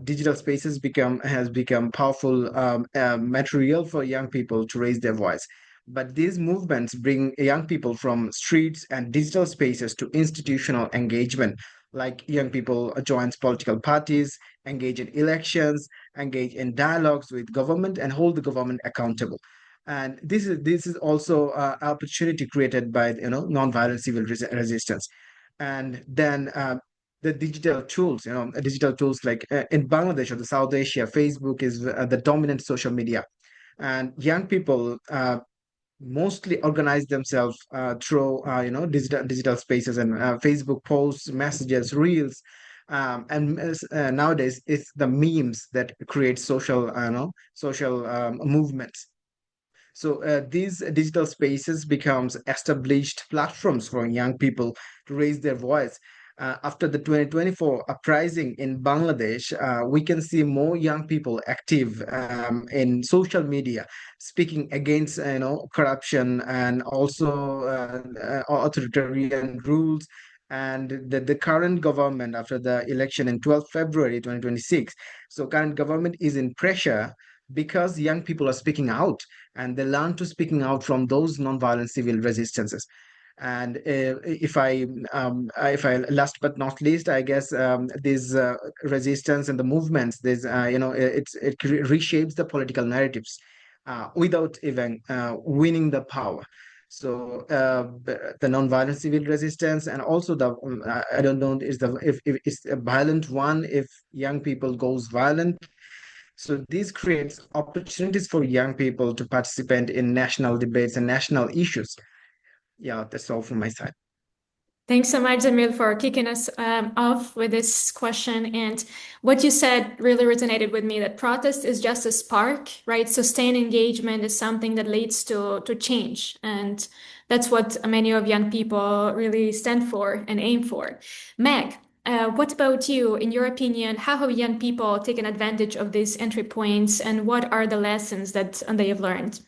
Digital spaces has become powerful material for young people to raise their voice. But these movements bring young people from streets and digital spaces to institutional engagement, like young people join political parties, engage in elections, engage in dialogues with government, and hold the government accountable. And this is also opportunity created by non-violent civil resistance. And then the digital tools like in Bangladesh or the South Asia, Facebook is the dominant social media, and young people mostly organize themselves through digital spaces and Facebook posts, messages, reels, and nowadays it's the memes that create social movements. So these digital spaces becomes established platforms for young people to raise their voice. After the 2024 uprising in Bangladesh, we can see more young people active in social media, speaking against corruption and also authoritarian rules. And the current government, after the election in 12th February 2026, so current government is in pressure because young people are speaking out, and they learn to speaking out from those non-violent civil resistances. And if I last but not least, I guess this resistance and the movements, this reshapes the political narratives without even winning the power. So the non-violent civil resistance, and also the I don't know is the if it's a violent one, if young people goes violent, so this creates opportunities for young people to participate in national debates and national issues. Yeah, that's all from my side. Thanks so much, Zamil, for kicking us off with this question. And what you said really resonated with me, that protest is just a spark, right? Sustained engagement is something that leads to change. And that's what many of young people really stand for and aim for. Meg, what about you? In your opinion, how have young people taken advantage of these entry points, and what are the lessons that they have learned?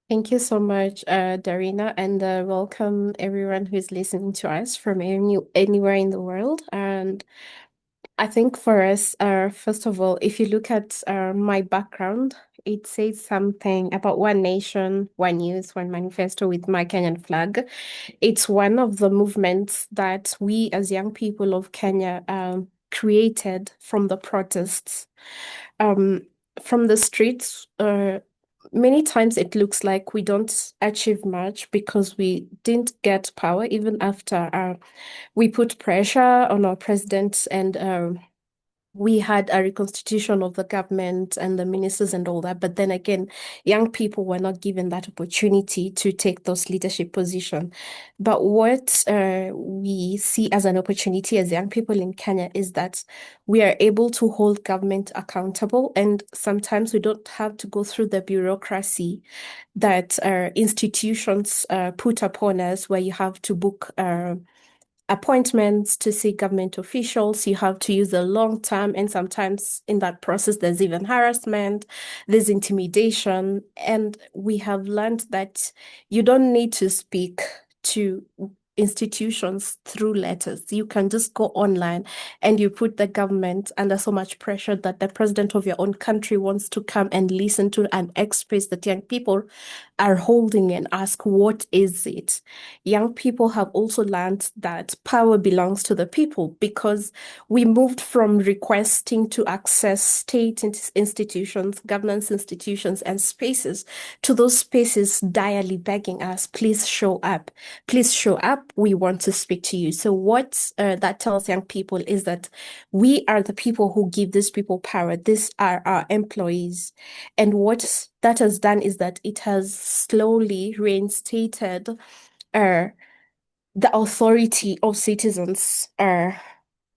Thank you so much, Darina, and welcome everyone who is listening to us from anywhere in the world. And I think for us, first of all, if you look at my background, it says something about one nation, one youth, one manifesto with my Kenyan flag. It's one of the movements that we as young people of Kenya created from the protests. Um, from the streets, many times it looks like we don't achieve much because we didn't get power even after we put pressure on our president, and we had a reconstitution of the government and the ministers and all that. But then again, young people were not given that opportunity to take those leadership positions. But what we see as an opportunity as young people in Kenya is that we are able to hold government accountable. And sometimes we don't have to go through the bureaucracy that institutions put upon us, where you have to book appointments to see government officials. You have to use a long time, and sometimes in that process, there's even harassment, there's intimidation. And we have learned that you don't need to speak to institutions through letters. You can just go online and you put the government under so much pressure that the president of your own country wants to come and listen to an express that young people are holding and ask, what is it? Young people have also learned that power belongs to the people, because we moved from requesting to access state institutions, governance institutions, and spaces to those spaces direly begging us, please show up. Please show up. We want to speak to you. So what that tells young people is that we are the people who give these people power. These are our employees. And what that has done is that it has slowly reinstated the authority of citizens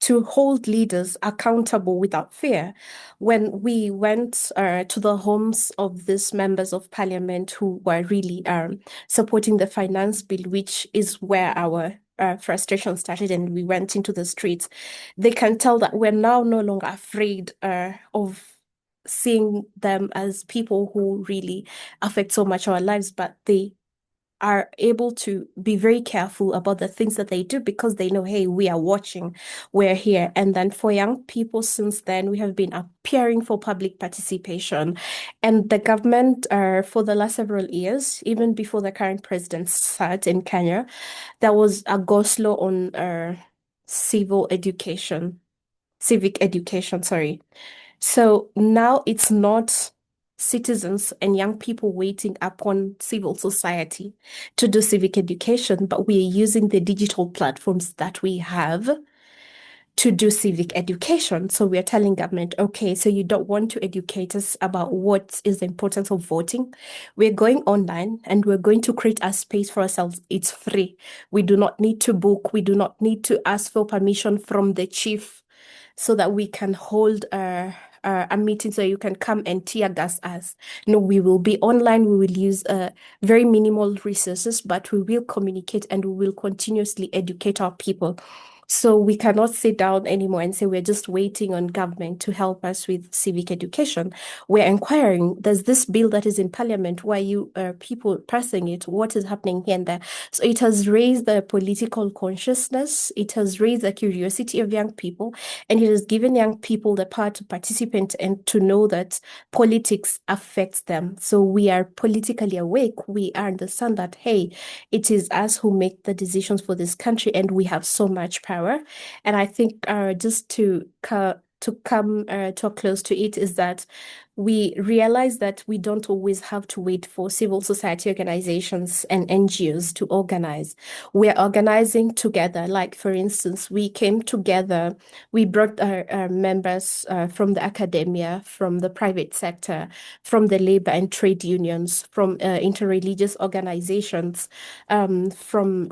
to hold leaders accountable without fear. When we went to the homes of these members of parliament who were really supporting the finance bill, which is where our frustration started, and we went into the streets, they can tell that we're now no longer afraid of seeing them as people who really affect so much our lives, but they are able to be very careful about the things that they do, because they know, hey, we are watching, we're here. And then for young people, since then, we have been appearing for public participation. And the government, for the last several years, even before the current president sat in Kenya, there was a ghost law on civic education, sorry. So now it's not citizens and young people waiting upon civil society to do civic education, but we are using the digital platforms that we have to do civic education. So we are telling government, okay, so you don't want to educate us about what is the importance of voting. We're going online and we're going to create a space for ourselves. It's free. We do not need to book. We do not need to ask for permission from the chief so that we can hold a meeting so you can come and tear gas us. No, we will be online. We will use very minimal resources, but we will communicate and we will continuously educate our people. So we cannot sit down anymore and say we're just waiting on government to help us with civic education. We're inquiring, there's this bill that is in parliament. Why you people passing it? What is happening here and there? So it has raised the political consciousness. It has raised the curiosity of young people, and it has given young people the power to participate and to know that politics affects them. So we are politically awake. We understand that, hey, it is us who make the decisions for this country, and we have so much power. And I think just to come to a close to it is that we realize that we don't always have to wait for civil society organizations and NGOs to organize. We're organizing together. Like, for instance, we came together, we brought our members from the academia, from the private sector, from the labor and trade unions, from interreligious organizations, from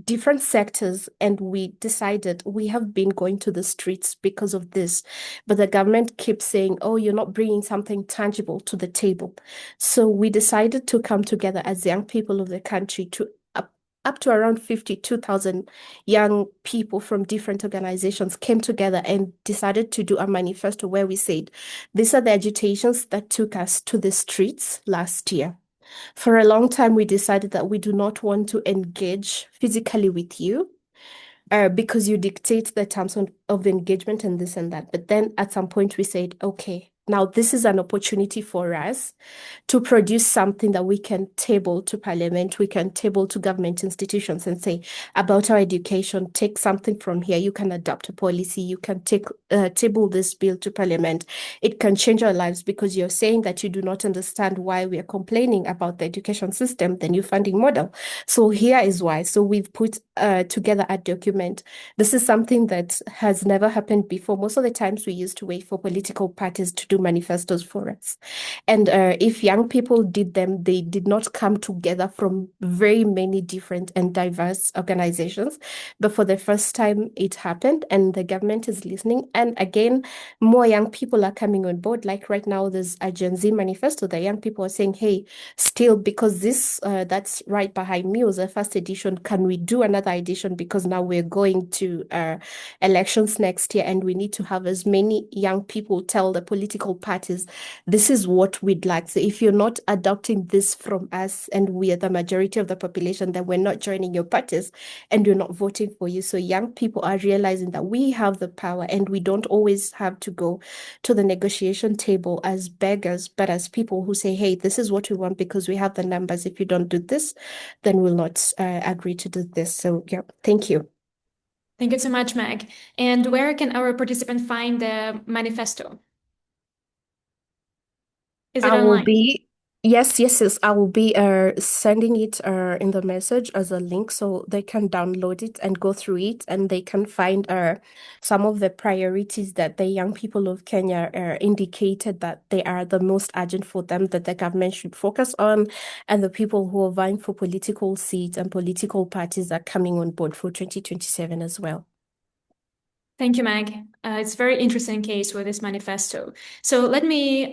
different sectors, and we decided we have been going to the streets because of this, but the government keeps saying, oh, you're not bringing something tangible to the table. So we decided to come together as young people of the country to up to around 52,000 young people from different organizations came together and decided to do a manifesto where we said, these are the agitations that took us to the streets last year. For a long time, we decided that we do not want to engage physically with you because you dictate the terms of engagement and this and that. But then at some point, we said, okay, now this is an opportunity for us to produce something that we can table to parliament, we can table to government institutions and say about our education, take something from here. You can adopt a policy, you can table this bill to parliament. It can change our lives because you're saying that you do not understand why we are complaining about the education system, the new funding model. So here is why. So we've put together a document. This is something that has never happened before. Most of the times we used to wait for political parties to do manifestos for us. And if young people did them, they did not come together from very many different and diverse organizations. But for the first time, it happened, and the government is listening. And again, more young people are coming on board. Like right now, there's a Gen Z manifesto. The young people are saying, hey, still, because this that's right behind me was a first edition, can we do another edition? Because now we're going to elections next year, and we need to have as many young people tell the political parties this is what we'd like. So if you're not adopting this from us and we are the majority of the population, then we're not joining your parties and you're not voting for you. So young people are realizing that we have the power and we don't always have to go to the negotiation table as beggars, but as people who say, hey, this is what we want because we have the numbers. If you don't do this, then we'll not agree to do this. So yeah, thank you. Thank you so much, Meg. And where can our participant find the manifesto? Is it I will online? be, yes. I will be sending it in the message as a link so they can download it and go through it, and they can find some of the priorities that the young people of Kenya indicated that they are the most urgent for them, that the government should focus on, and the people who are vying for political seats and political parties are coming on board for 2027 as well. Thank you, Meg. It's a very interesting case with this manifesto. So let me,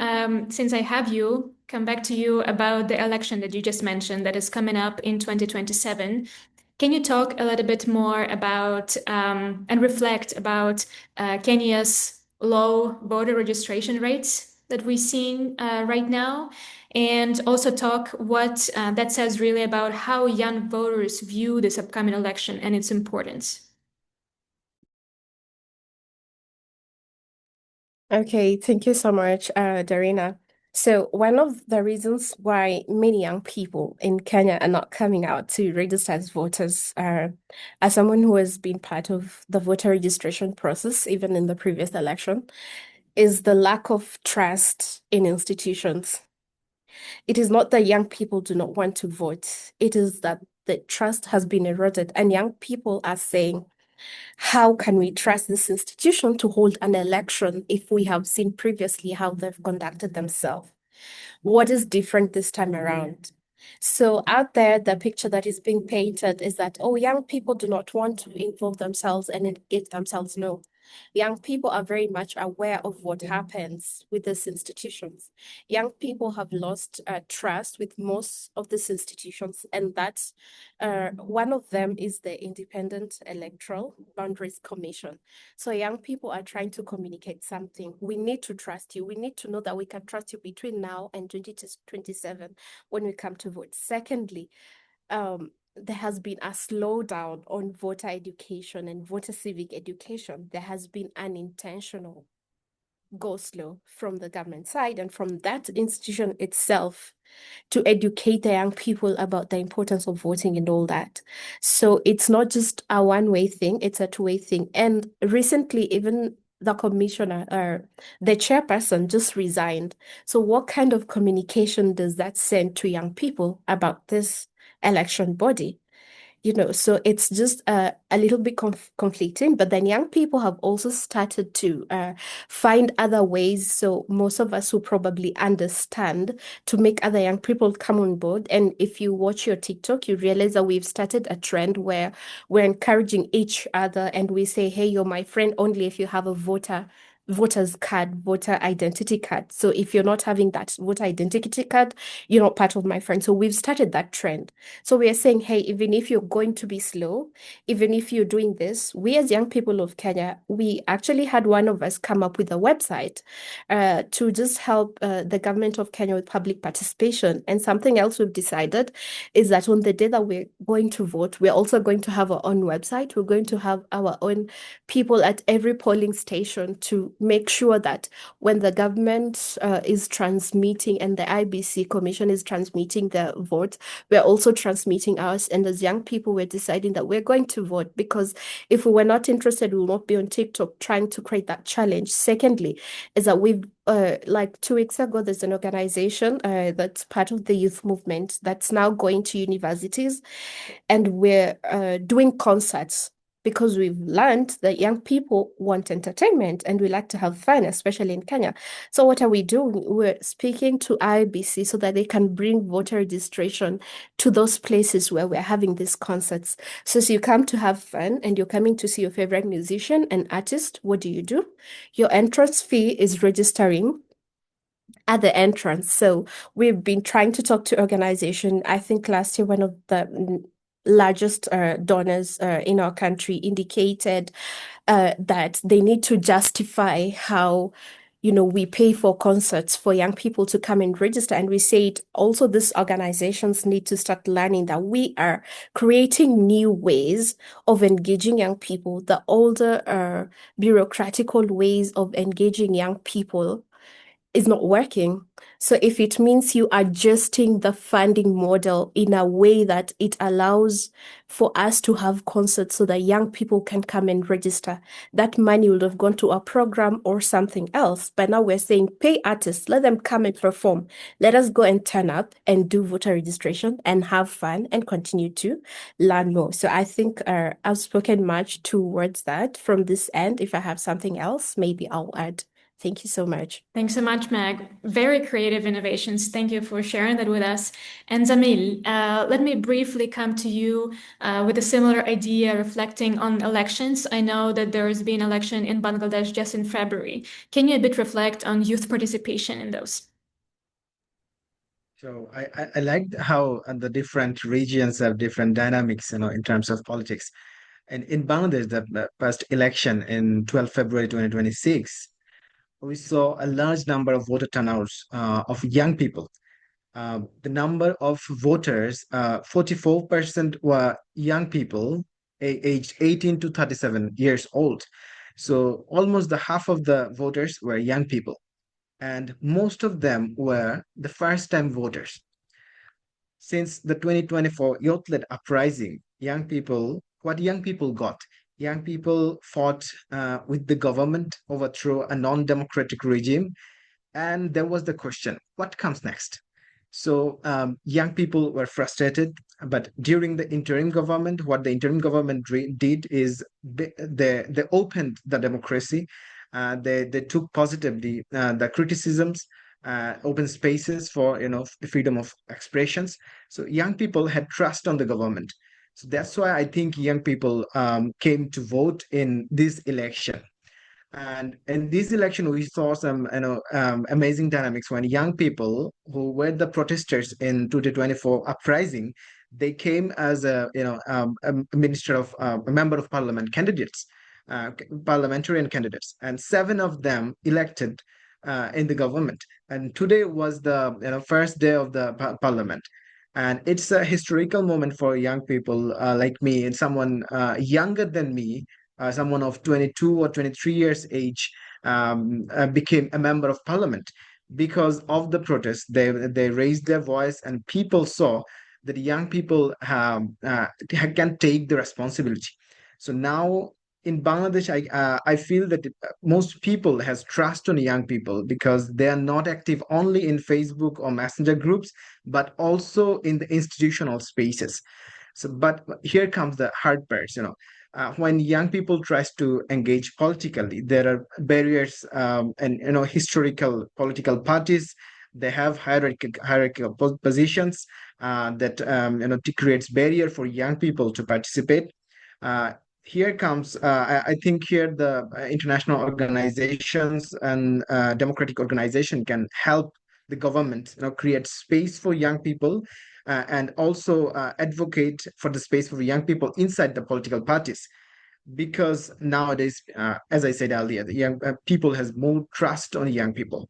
since I have you, come back to you about the election that you just mentioned that is coming up in 2027. Can you talk a little bit more about and reflect about Kenya's low voter registration rates that we're seeing right now? And also talk what that says really about how young voters view this upcoming election and its importance. Okay, thank you so much, Darina. So one of the reasons why many young people in Kenya are not coming out to register as voters as someone who has been part of the voter registration process, even in the previous election, is the lack of trust in institutions. It is not that young people do not want to vote. It is that the trust has been eroded, and young people are saying, how can we trust this institution to hold an election if we have seen previously how they've conducted themselves? What is different this time around? So out there, the picture that is being painted is that, oh, young people do not want to involve themselves and engage themselves. No, young people are very much aware of what happens with these institutions. Young people have lost trust with most of these institutions, and that's one of them is the Independent Electoral Boundaries Commission. So young people are trying to communicate something. We need to trust you. We need to know that we can trust you between now and 2027 when we come to vote. Secondly, there has been a slowdown on voter education and voter civic education. There has been an intentional go slow from the government side and from that institution itself to educate the young people about the importance of voting and all that. So it's not just a one-way thing, it's a two-way thing. And recently, even the commissioner or the chairperson just resigned. So what kind of communication does that send to young people about this election body? So it's just a little bit conflicting, but then young people have also started to find other ways. So most of us who probably understand to make other young people come on board. And if you watch your TikTok, you realize that we've started a trend where we're encouraging each other and we say, hey, you're my friend only if you have a voter's card, voter identity card. So if you're not having that voter identity card, you're not part of my friend. So we've started that trend. So we are saying, hey, even if you're going to be slow, even if you're doing this, we as young people of Kenya, we actually had one of us come up with a website to just help the government of Kenya with public participation. And something else we've decided is that on the day that we're going to vote, we're also going to have our own website. We're going to have our own people at every polling station to make sure that when the government is transmitting and the IBC Commission is transmitting the vote, we're also transmitting ours. And as young people, we're deciding that we're going to vote because if we were not interested, we will not be on TikTok trying to create that challenge. Secondly, is that we've like 2 weeks ago, there's an organization that's part of the youth movement that's now going to universities, and we're doing concerts because we've learned that young people want entertainment and we like to have fun, especially in Kenya. So what are we doing? We're speaking to IBC so that they can bring voter registration to those places where we're having these concerts. So you come to have fun and you're coming to see your favorite musician and artist. What do? Your entrance fee is registering at the entrance. So we've been trying to talk to organization. I think last year one of the largest donors in our country indicated that they need to justify how we pay for concerts for young people to come and register. And we said also these organizations need to start learning that we are creating new ways of engaging young people. The older bureaucratical ways of engaging young people is not working. So if it means you adjusting the funding model in a way that it allows for us to have concerts so that young people can come and register, that money would have gone to a program or something else. But now we're saying pay artists, let them come and perform. Let us go and turn up and do voter registration and have fun and continue to learn more. So I think I've spoken much towards that from this end. If I have something else, maybe I'll add. Thank you so much. Thanks so much, Meg. Very creative innovations. Thank you for sharing that with us. And Zamil, let me briefly come to you with a similar idea reflecting on elections. I know that there has been an election in Bangladesh just in February. Can you a bit reflect on youth participation in those? So I liked how the different regions have different dynamics, in terms of politics. And in Bangladesh, the past election in 12 February 2026, we saw a large number of voter turnouts of young people. The number of voters, 44% were young people aged 18 to 37 years old. So almost the half of the voters were young people, and most of them were the first-time voters. Since the 2024 youth-led uprising, what young people got young people fought with the government, overthrow a non-democratic regime, and there was the question, what comes next? So young people were frustrated, but during the interim government, what the interim government did is they opened the democracy. They took positively the criticisms, open spaces for the freedom of expressions. So young people had trust on the government. So that's why I think young people came to vote in this election. And in this election, we saw some, amazing dynamics when young people who were the protesters in 2024 uprising, they came as a minister of a member of parliament candidates, parliamentarian candidates, and seven of them elected in the government. And today was the first day of the parliament. And it's a historical moment for young people like me and someone younger than me, someone of 22 or 23 years age, became a member of parliament because of the protest. They raised their voice, and people saw that young people can take the responsibility. So now in Bangladesh, I feel that most people has trust on young people because they are not active only in Facebook or messenger groups, but also in the institutional spaces. So, but here comes the hard parts, when young people tries to engage politically, there are barriers, and historical political parties. They have hierarchical positions that creates barrier for young people to participate. Here comes, I think here the international organizations and democratic organization can help the government, create space for young people, and also advocate for the space for young people inside the political parties, because nowadays, as I said earlier, the young people has more trust on young people.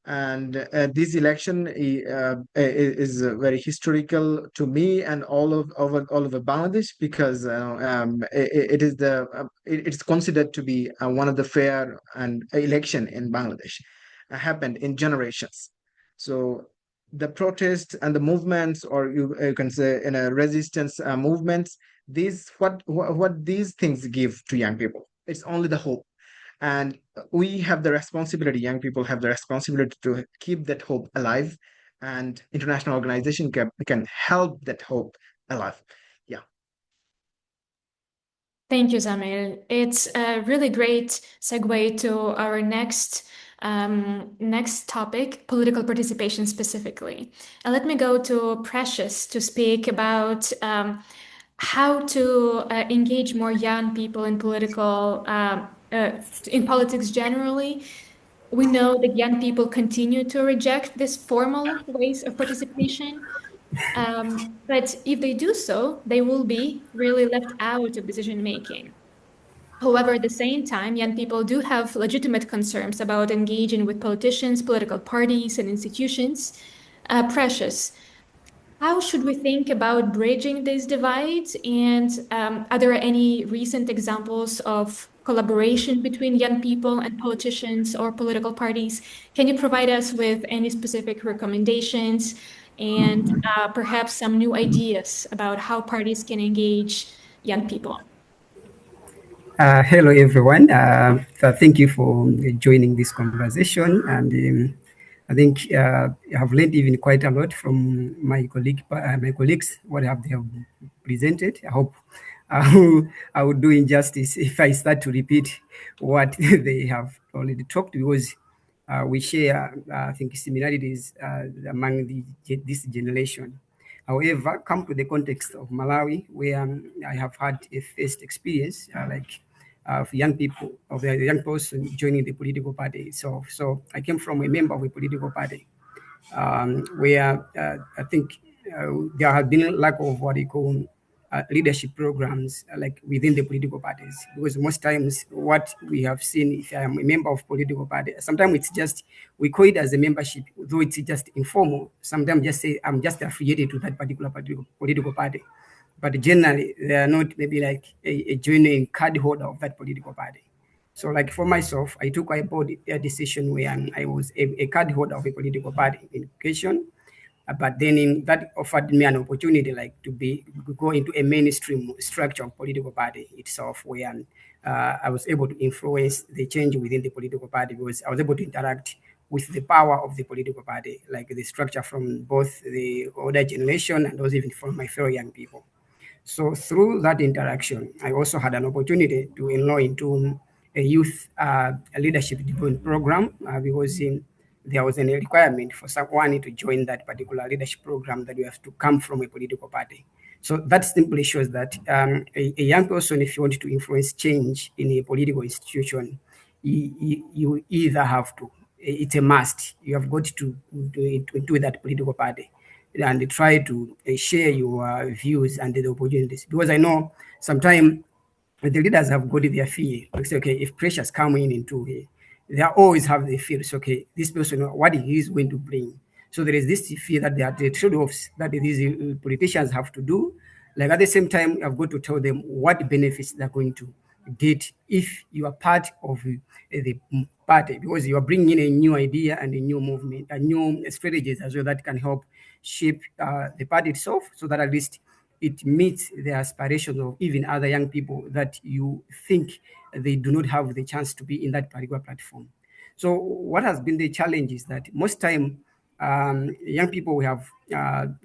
And this election is very historical to me and all over Bangladesh, because it is it's considered to be one of the fair and election in Bangladesh happened in generations. So the protests and the movements, or you can say in a resistance movements, these what these things give to young people, it's only the hope. And we have the responsibility, young people have the responsibility to keep that hope alive, and international organization can help that hope alive. Yeah. Thank you, Zamir. It's a really great segue to our next topic, political participation specifically. And let me go to Precious to speak about how to engage more young people in in politics generally. We know that young people continue to reject these formal ways of participation. But if they do so, they will be really left out of decision making. However, at the same time, young people do have legitimate concerns about engaging with politicians, political parties, and institutions. Precious, how should we think about bridging these divides? And are there any recent examples of collaboration between young people and politicians or political parties? Can you provide us with any specific recommendations and perhaps some new ideas about how parties can engage young people? Hello, everyone. Thank you for joining this conversation. And I think I have learned even quite a lot from my colleagues, what they have presented. I hope I would do injustice if I start to repeat what they have already talked, because we share, I think, similarities among this generation. However, come to the context of Malawi, where I have had a first experience, of young people, of a young person joining the political party. So I came from a member of a political party, where I think there have been lack of what they call leadership programs, like within the political parties. Because most times, what we have seen, if I am a member of political party, sometimes it's just we call it as a membership, though it's just informal. Sometimes just say I'm just affiliated to that particular political party, but generally they are not maybe like a genuine card holder of that political party. So, like for myself, I took a bold decision where I was a card holder of a political party in education. But then that offered me an opportunity, like to go into a mainstream structure of political party itself, where I was able to influence the change within the political party, because I was able to interact with the power of the political party, like the structure from both the older generation and also even from my fellow young people. So through that interaction, I also had an opportunity to enroll into a youth leadership development program, because there was a requirement for someone to join that particular leadership program that you have to come from a political party. So that simply shows that a young person, if you want to influence change in a political institution, you either have to, it's a must, you have got to do that political party and try to share your views and the opportunities. Because I know sometimes the leaders have got their fear. Like say, okay, if pressures come in into here, they always have the fear. It's okay, this person, what he is going to bring. So there is this fear that there are the trade-offs that these politicians have to do. Like at the same time, I've got to tell them what benefits they're going to get if you are part of the party, because you are bringing in a new idea and a new movement and new strategies as well that can help shape the party itself, so that at least it meets the aspirations of even other young people that you think they do not have the chance to be in that particular platform. So what has been the challenge is that most time young people we have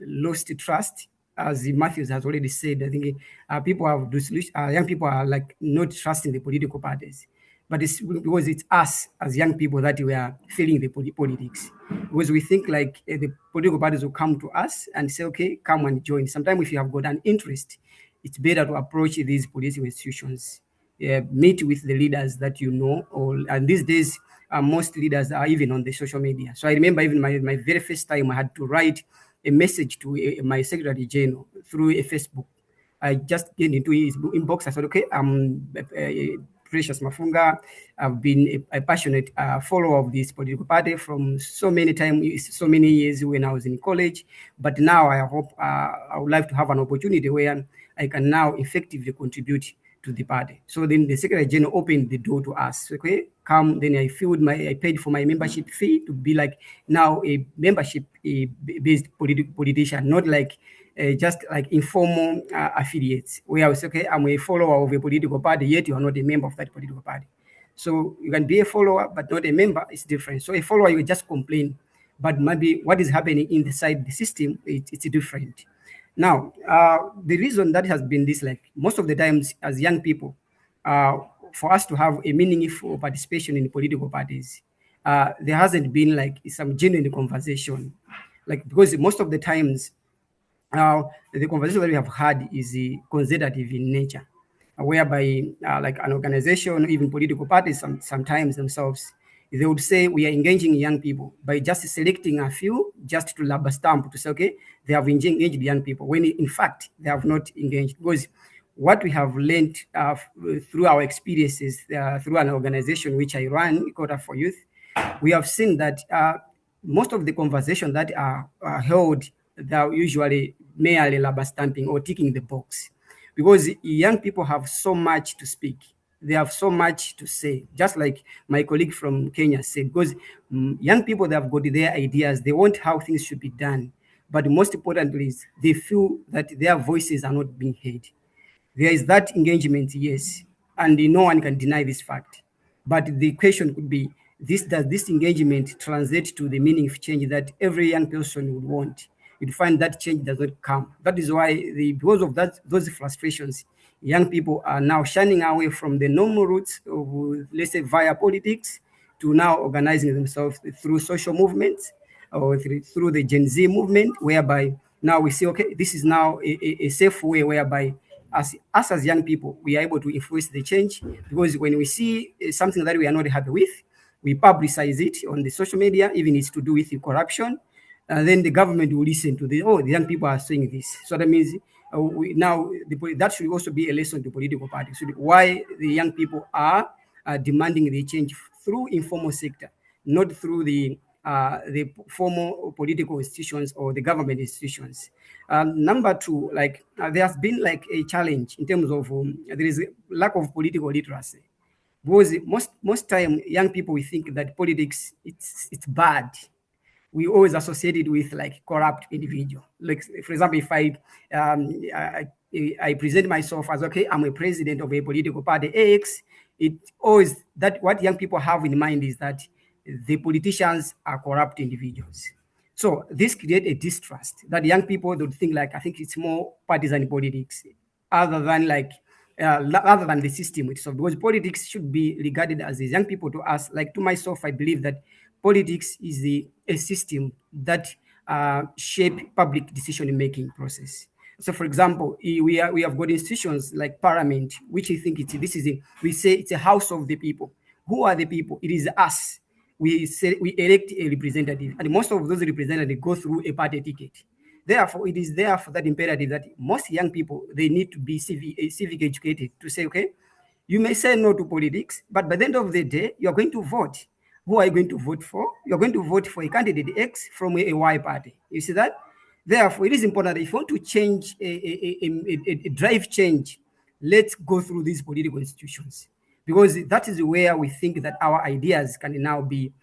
lost trust, as Matthews has already said. I think people have young people are like not trusting the political parties, but it's because it's us as young people that we are feeling the politics, because we think like the political parties will come to us and say, okay, come and join. Sometimes if you have got an interest, it's better to approach these political institutions, meet with the leaders that you know, and these days most leaders are even on the social media. So I remember even my very first time I had to write a message to my secretary general through a Facebook. I just get into his inbox. I said, okay, I'm Precious Mafunga. I've been a passionate follower of this political party from so many times, so many years when I was in college. But now I hope I would like to have an opportunity where I can now effectively contribute to the party. So then the Secretary General opened the door to us. Okay, come. Then I paid for my membership fee to be like now a membership based politician, not like just like informal affiliates. Where I was okay, I'm a follower of a political party, yet you are not a member of that political party. So you can be a follower but not a member. It's different. So a follower, you just complain, but maybe what is happening inside the system, it's different. Now, the reason that has been this, like most of the times as young people, uh, for us to have a meaningful participation in political parties, there hasn't been like some genuine conversation. Like, because most of the times, the conversation that we have had is conservative in nature, whereby like an organization, even political parties, sometimes themselves, they would say we are engaging young people by just selecting a few just to rubber stamp to say, okay, they have engaged young people, when in fact they have not engaged. Because what we have learned through our experiences through an organization which I run, Quota for Youth, we have seen that most of the conversations that are held, they are usually merely rubber stamping or ticking the box, because young people have so much to speak. They have so much to say, just like my colleague from Kenya said, because young people, they have got their ideas, they want how things should be done. But most importantly, is they feel that their voices are not being heard. There is that engagement, yes, and no one can deny this fact. But the question could be, does this engagement translate to the meaning of change that every young person would want? You'd find that change does not come. That is why, because of those frustrations, young people are now shining away from the normal routes of, let's say, via politics, to now organizing themselves through social movements or through the Gen Z movement, whereby now we see, okay, this is now a safe way whereby as us as young people, we are able to influence the change, because when we see something that we are not happy with, we publicize it on the social media, even it's to do with the corruption, and then the government will listen to the young people are saying this. So that means that should also be a lesson to political parties. So why the young people are demanding the change through informal sector, not through the formal political institutions or the government institutions. Number two, like there has been like a challenge in terms of there is a lack of political literacy, because most time young people we think that politics it's bad, we always associate it with like corrupt individual. Like, for example, if I present myself as, okay, I'm a president of a political party X, it always, that what young people have in mind is that the politicians are corrupt individuals. So this creates a distrust that young people would think like, I think it's more partisan politics other than like other than the system itself, because politics should be regarded as a young people. To us, like to myself, I believe that politics is a system that shape public decision making process. So, for example, we have got institutions like Parliament, which I think we say it's a house of the people. Who are the people? It is us. We elect a representative, and most of those representatives go through a party ticket. Therefore, it is therefore that imperative that most young people, they need to be civic educated to say, okay, you may say no to politics, but by the end of the day, you are going to vote. Who are you going to vote for? You're going to vote for a candidate X from a Y party. You see that? Therefore, it is important that if you want to change a drive change, let's go through these political institutions, because that is where we think that our ideas can now be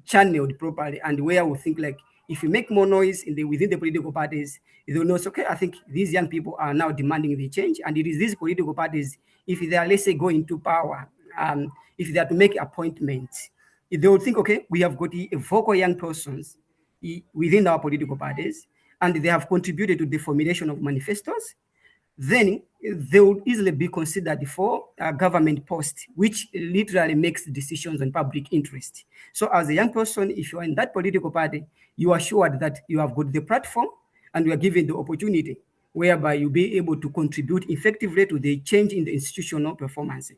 channeled properly, and where we think like if we make more noise within the political parties, they'll know, okay, I think these young people are now demanding the change, and it is these political parties, if they are, let's say, going to power, if they are to make appointments, they will think, okay, we have got a vocal young persons within our political parties, and they have contributed to the formulation of manifestos, then they would easily be considered for a government post, which literally makes decisions on public interest. So as a young person, if you are in that political party, you are assured that you have got the platform and you are given the opportunity whereby you'll be able to contribute effectively to the change in the institutional performance.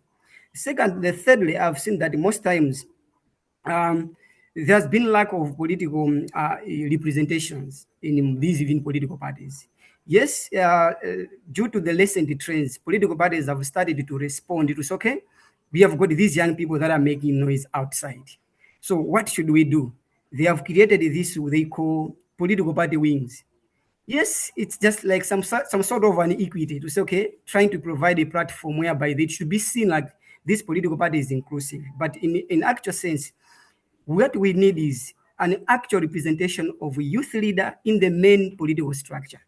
Thirdly, I've seen that most times there's been lack of political representations in these even political parties. Yes, due to the recent trends, political parties have started to respond. It was okay. We have got these young people that are making noise outside. So what should we do? They have created this they call political party wings. Yes, it's just like some sort of an equity to say, okay, trying to provide a platform whereby they should be seen like this political party is inclusive. But in actual sense, what we need is an actual representation of a youth leader in the main political structure.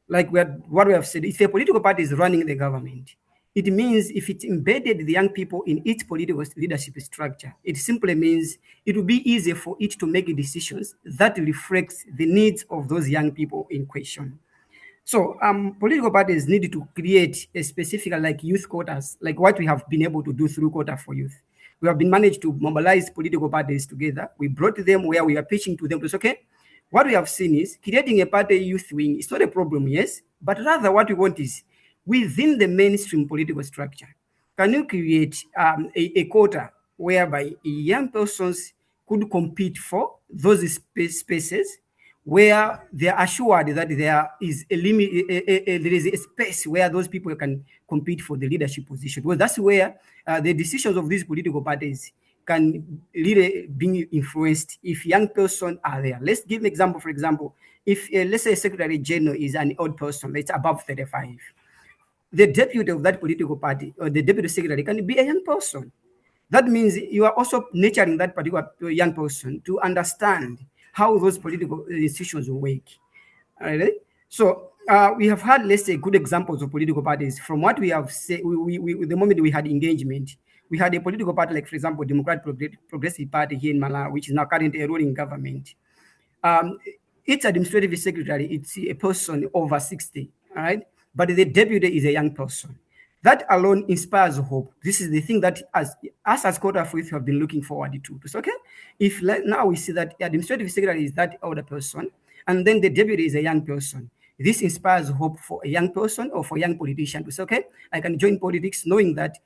Like what we have said, if a political party is running the government, it means if it embedded the young people in its political leadership structure, it simply means it will be easier for it to make decisions that reflects the needs of those young people in question. So political parties need to create a specific like youth quotas, like what we have been able to do through Quota for Youth. We have been managed to mobilize political parties together. We brought them where we are pitching to them. It's okay. What we have seen is creating a party youth wing. It's not a problem, yes, but rather what we want is within the mainstream political structure, can you create a quota whereby young persons could compete for those spaces where they are assured that there is a limit, there is a space where those people can compete for the leadership position. Well, that's where the decisions of these political parties can really be influenced if young persons are there. Let's give an example. For example, if let's say a secretary general is an old person, it's above 35, the deputy of that political party or the deputy secretary can be a young person. That means you are also nurturing that particular young person to understand how those political institutions work. All right? So we have had, let's say, good examples of political parties. From what we have said, the moment we had engagement, we had a political party like, for example, Democratic Progressive Party here in Malawi, which is now currently a ruling government. Its administrative secretary, it's a person over 60, all right? But the deputy is a young person. That alone inspires hope. This is the thing that as Quota for Youth have been looking forward to. It's okay. If now we see that the administrative secretary is that older person, and then the deputy is a young person, this inspires hope for a young person or for a young politician to say, okay, I can join politics knowing that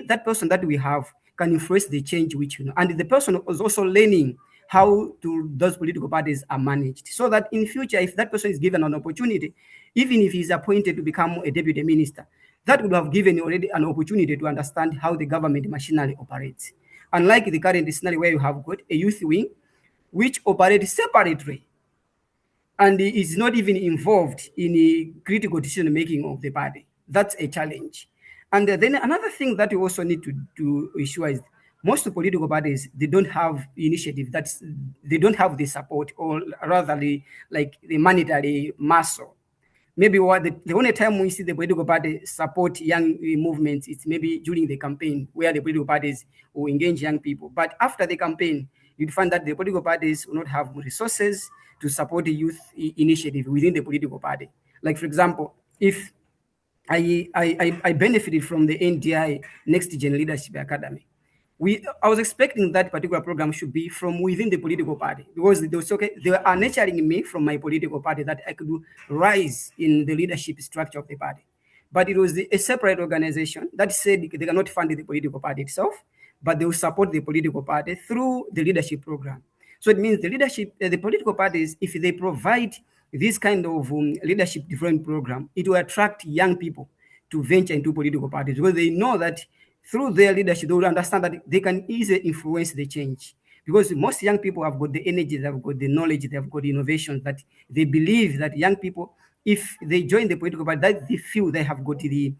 that person that we have can influence the change which you know. And the person is also learning how those political parties are managed, so that in future, if that person is given an opportunity, even if he's appointed to become a deputy minister, that would have given already an opportunity to understand how the government machinery operates. Unlike the current scenario where you have got a youth wing, which operates separately and is not even involved in the critical decision making of the party. That's a challenge. And then another thing that we also need to ensure is most political parties, they don't have initiative. They don't have the support, or rather the monetary muscle. Maybe the only time we see the political party support young movements, it's maybe during the campaign, where the political parties will engage young people. But after the campaign, you'd find that the political parties will not have resources to support the youth initiative within the political party. Like, for example, if I benefited from the NDI Next Gen Leadership Academy. I was expecting that particular program should be from within the political party, because they are nurturing me from my political party that I could rise in the leadership structure of the party. But it was a separate organization that said they cannot fund the political party itself, but they will support the political party through the leadership program. So it means the political parties, if they provide this kind of leadership development program, it will attract young people to venture into political parties, because they know that through their leadership, they will understand that they can easily influence the change. Because most young people have got the energy, they've got the knowledge, they've got the innovations, that they believe that young people, if they join the political party, that they feel they have got the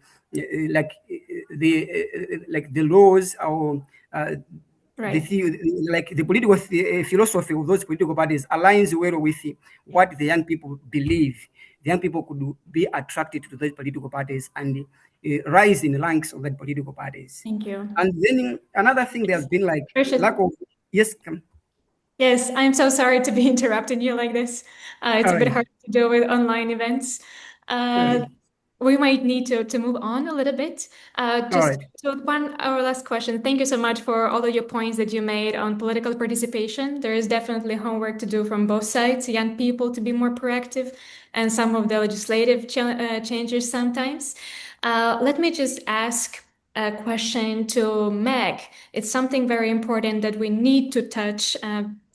the laws, or Right. the political philosophy of those political parties aligns well with what the young people believe. The young people could be attracted to those political parties and rise in the ranks of the political parties. Thank you. And then another thing, there's been like lack of yes. Yes, I'm so sorry to be interrupting you like this. It's a bit hard to do with online events. We might need to move on a little bit. Just so our last question. Thank you so much for all of your points that you made on political participation. There is definitely homework to do from both sides, young people to be more proactive, and some of the legislative changes sometimes. Let me just ask a question to Meg. It's something very important that we need to touch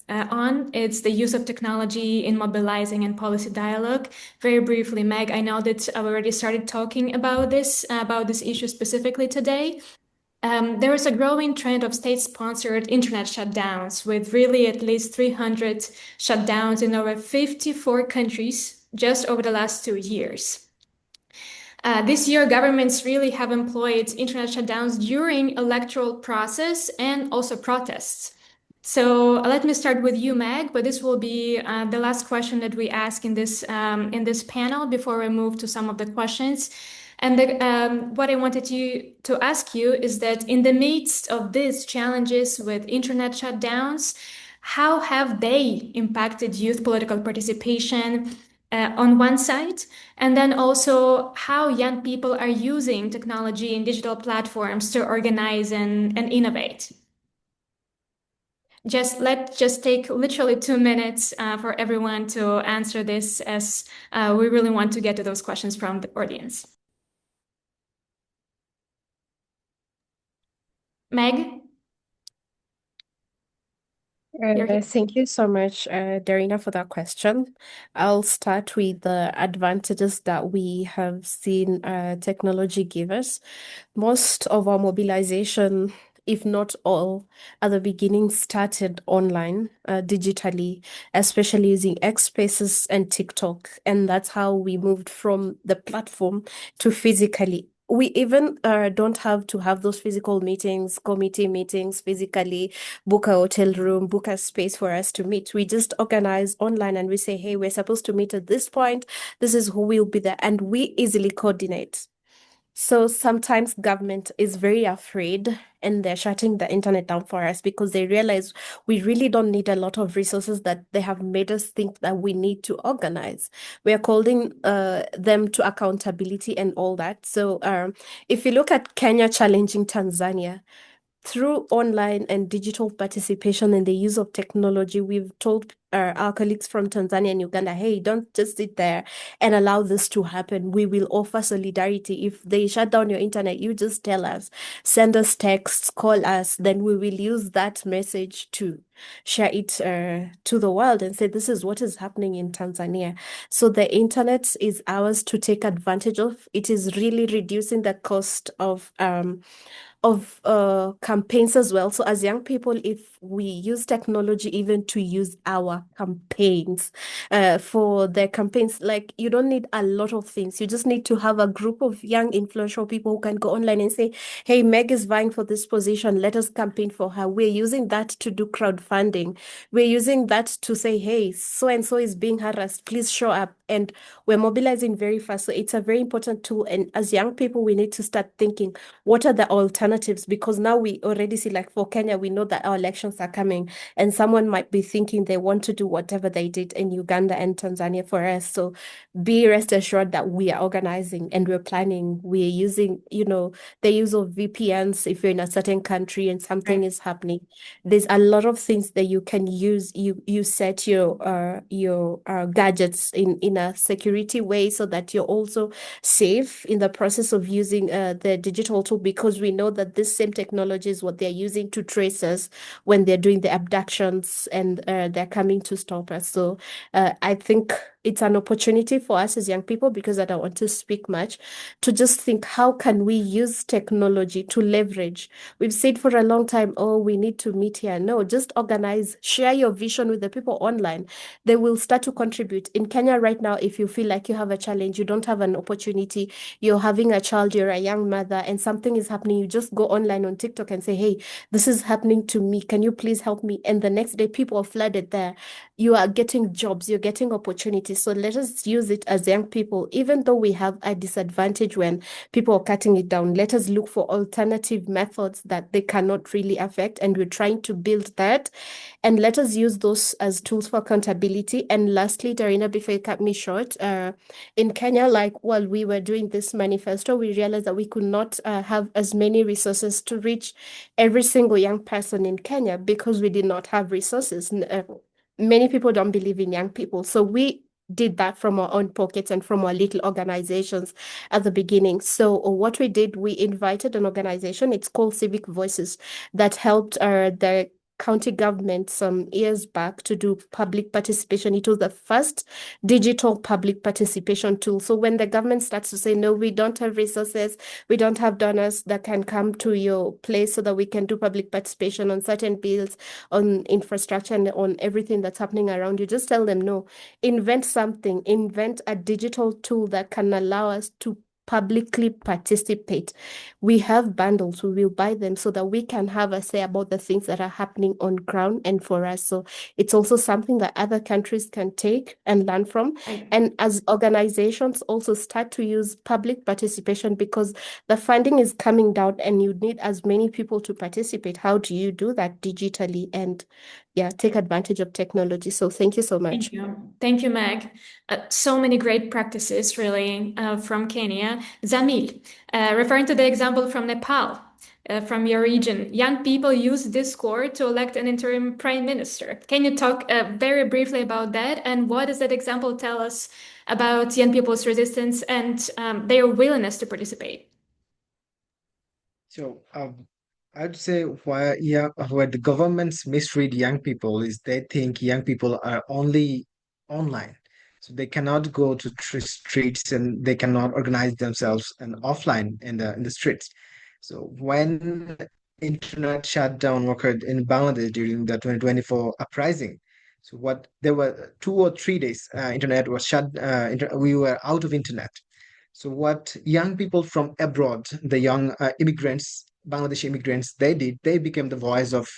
on. It's the use of technology in mobilizing and policy dialogue. Very briefly, Meg, I know that I already started talking about this issue specifically today. There is a growing trend of state-sponsored internet shutdowns, with really at least 300 shutdowns in over 54 countries just over the last 2 years. This year, governments really have employed internet shutdowns during electoral process and also protests. So let me start with you, Meg, but this will be the last question that we ask in this panel before we move to some of the questions. And what I wanted to ask you is that in the midst of these challenges with internet shutdowns, how have they impacted youth political participation on one side, and then also how young people are using technology and digital platforms to organize and innovate? Let's just take literally 2 minutes for everyone to answer this, as we really want to get to those questions from the audience. Meg? Thank you so much, Darina, for that question. I'll start with the advantages that we have seen technology give us. Most of our mobilization, if not all, at the beginning started online, digitally, especially using X Spaces and TikTok. And that's how we moved from the platform to physically. We even don't have to have those physical meetings, committee meetings, physically book a hotel room, book a space for us to meet. We just organize online and we say, hey, we're supposed to meet at this point. This is who will be there. And we easily coordinate. So sometimes government is very afraid and they're shutting the internet down for us because they realize we really don't need a lot of resources that they have made us think that we need to organize. We are calling them to accountability and all that. So if you look at Kenya challenging Tanzania, through online and digital participation and the use of technology, we've told our colleagues from Tanzania and Uganda, hey, don't just sit there and allow this to happen. We will offer solidarity. If they shut down your internet, you just tell us, send us texts, call us, then we will use that message to share it to the world and say, this is what is happening in Tanzania. So the internet is ours to take advantage of. It is really reducing the cost of of campaigns as well. So as young people, if we use technology even to use our campaigns, for their campaigns, like you don't need a lot of things. You just need to have a group of young influential people who can go online and say, hey, Meg is vying for this position. Let us campaign for her. We're using that to do crowdfunding. We're using that to say, hey, so and so is being harassed. Please show up. And we're mobilizing very fast. So it's a very important tool. And as young people, we need to start thinking, what are the alternatives? Because now we already see, like for Kenya, we know that our elections are coming, and someone might be thinking they want to do whatever they did in Uganda and Tanzania for us. So be rest assured that we are organizing and we're planning. We're using, the use of VPNs if you're in a certain country and something is happening. There's a lot of things that you can use. You set your gadgets in a security way so that you're also safe in the process of using the digital tool, because we know that this same technology is what they're using to trace us when they're doing the abductions and they're coming to stop us. So I think it's an opportunity for us as young people, because I don't want to speak much, to just think, how can we use technology to leverage? We've said for a long time, oh, we need to meet here. No, just organize, share your vision with the people online. They will start to contribute. In Kenya right now, if you feel like you have a challenge, you don't have an opportunity, you're having a child, you're a young mother, and something is happening, you just go online on TikTok and say, hey, this is happening to me. Can you please help me? And the next day, people are flooded there. You are getting jobs, you're getting opportunities. So let us use it as young people, even though we have a disadvantage when people are cutting it down. Let us look for alternative methods that they cannot really affect. And we're trying to build that. And let us use those as tools for accountability. And lastly, Darina, before you cut me short, in Kenya, like while we were doing this manifesto, we realized that we could not have as many resources to reach every single young person in Kenya, because we did not have resources. Many people don't believe in young people. So we did that from our own pockets and from our little organizations at the beginning. So what we did, we invited an organization, it's called Civic Voices, that helped the county government some years back to do public participation. It was the first digital public participation tool. So when the government starts to say, no, we don't have resources, we don't have donors that can come to your place so that we can do public participation on certain bills, on infrastructure, and on everything that's happening around you, just tell them, no, invent something, invent a digital tool that can allow us to publicly participate. We have bundles, we will buy them so that we can have a say about the things that are happening on ground and for us. So it's also something that other countries can take and learn from. And as organizations also start to use public participation, because the funding is coming down and you need as many people to participate. How do you do that digitally and take advantage of technology? So thank you so much. Thank you. Thank you, Meg. So many great practices, really, from Kenya. Zamil, referring to the example from Nepal, from your region, young people use Discord to elect an interim prime minister. Can you talk very briefly about that? And what does that example tell us about young people's resistance and their willingness to participate? So I'd say where the governments misread young people is they think young people are only online. So they cannot go to streets and they cannot organize themselves and offline in the streets. So when internet shutdown occurred in Bangladesh during the 2024 uprising, so what there were 2 or 3 days, internet was shut. We were out of internet. So what young people from abroad, the young immigrants, Bangladeshi immigrants, they did, they became the voice of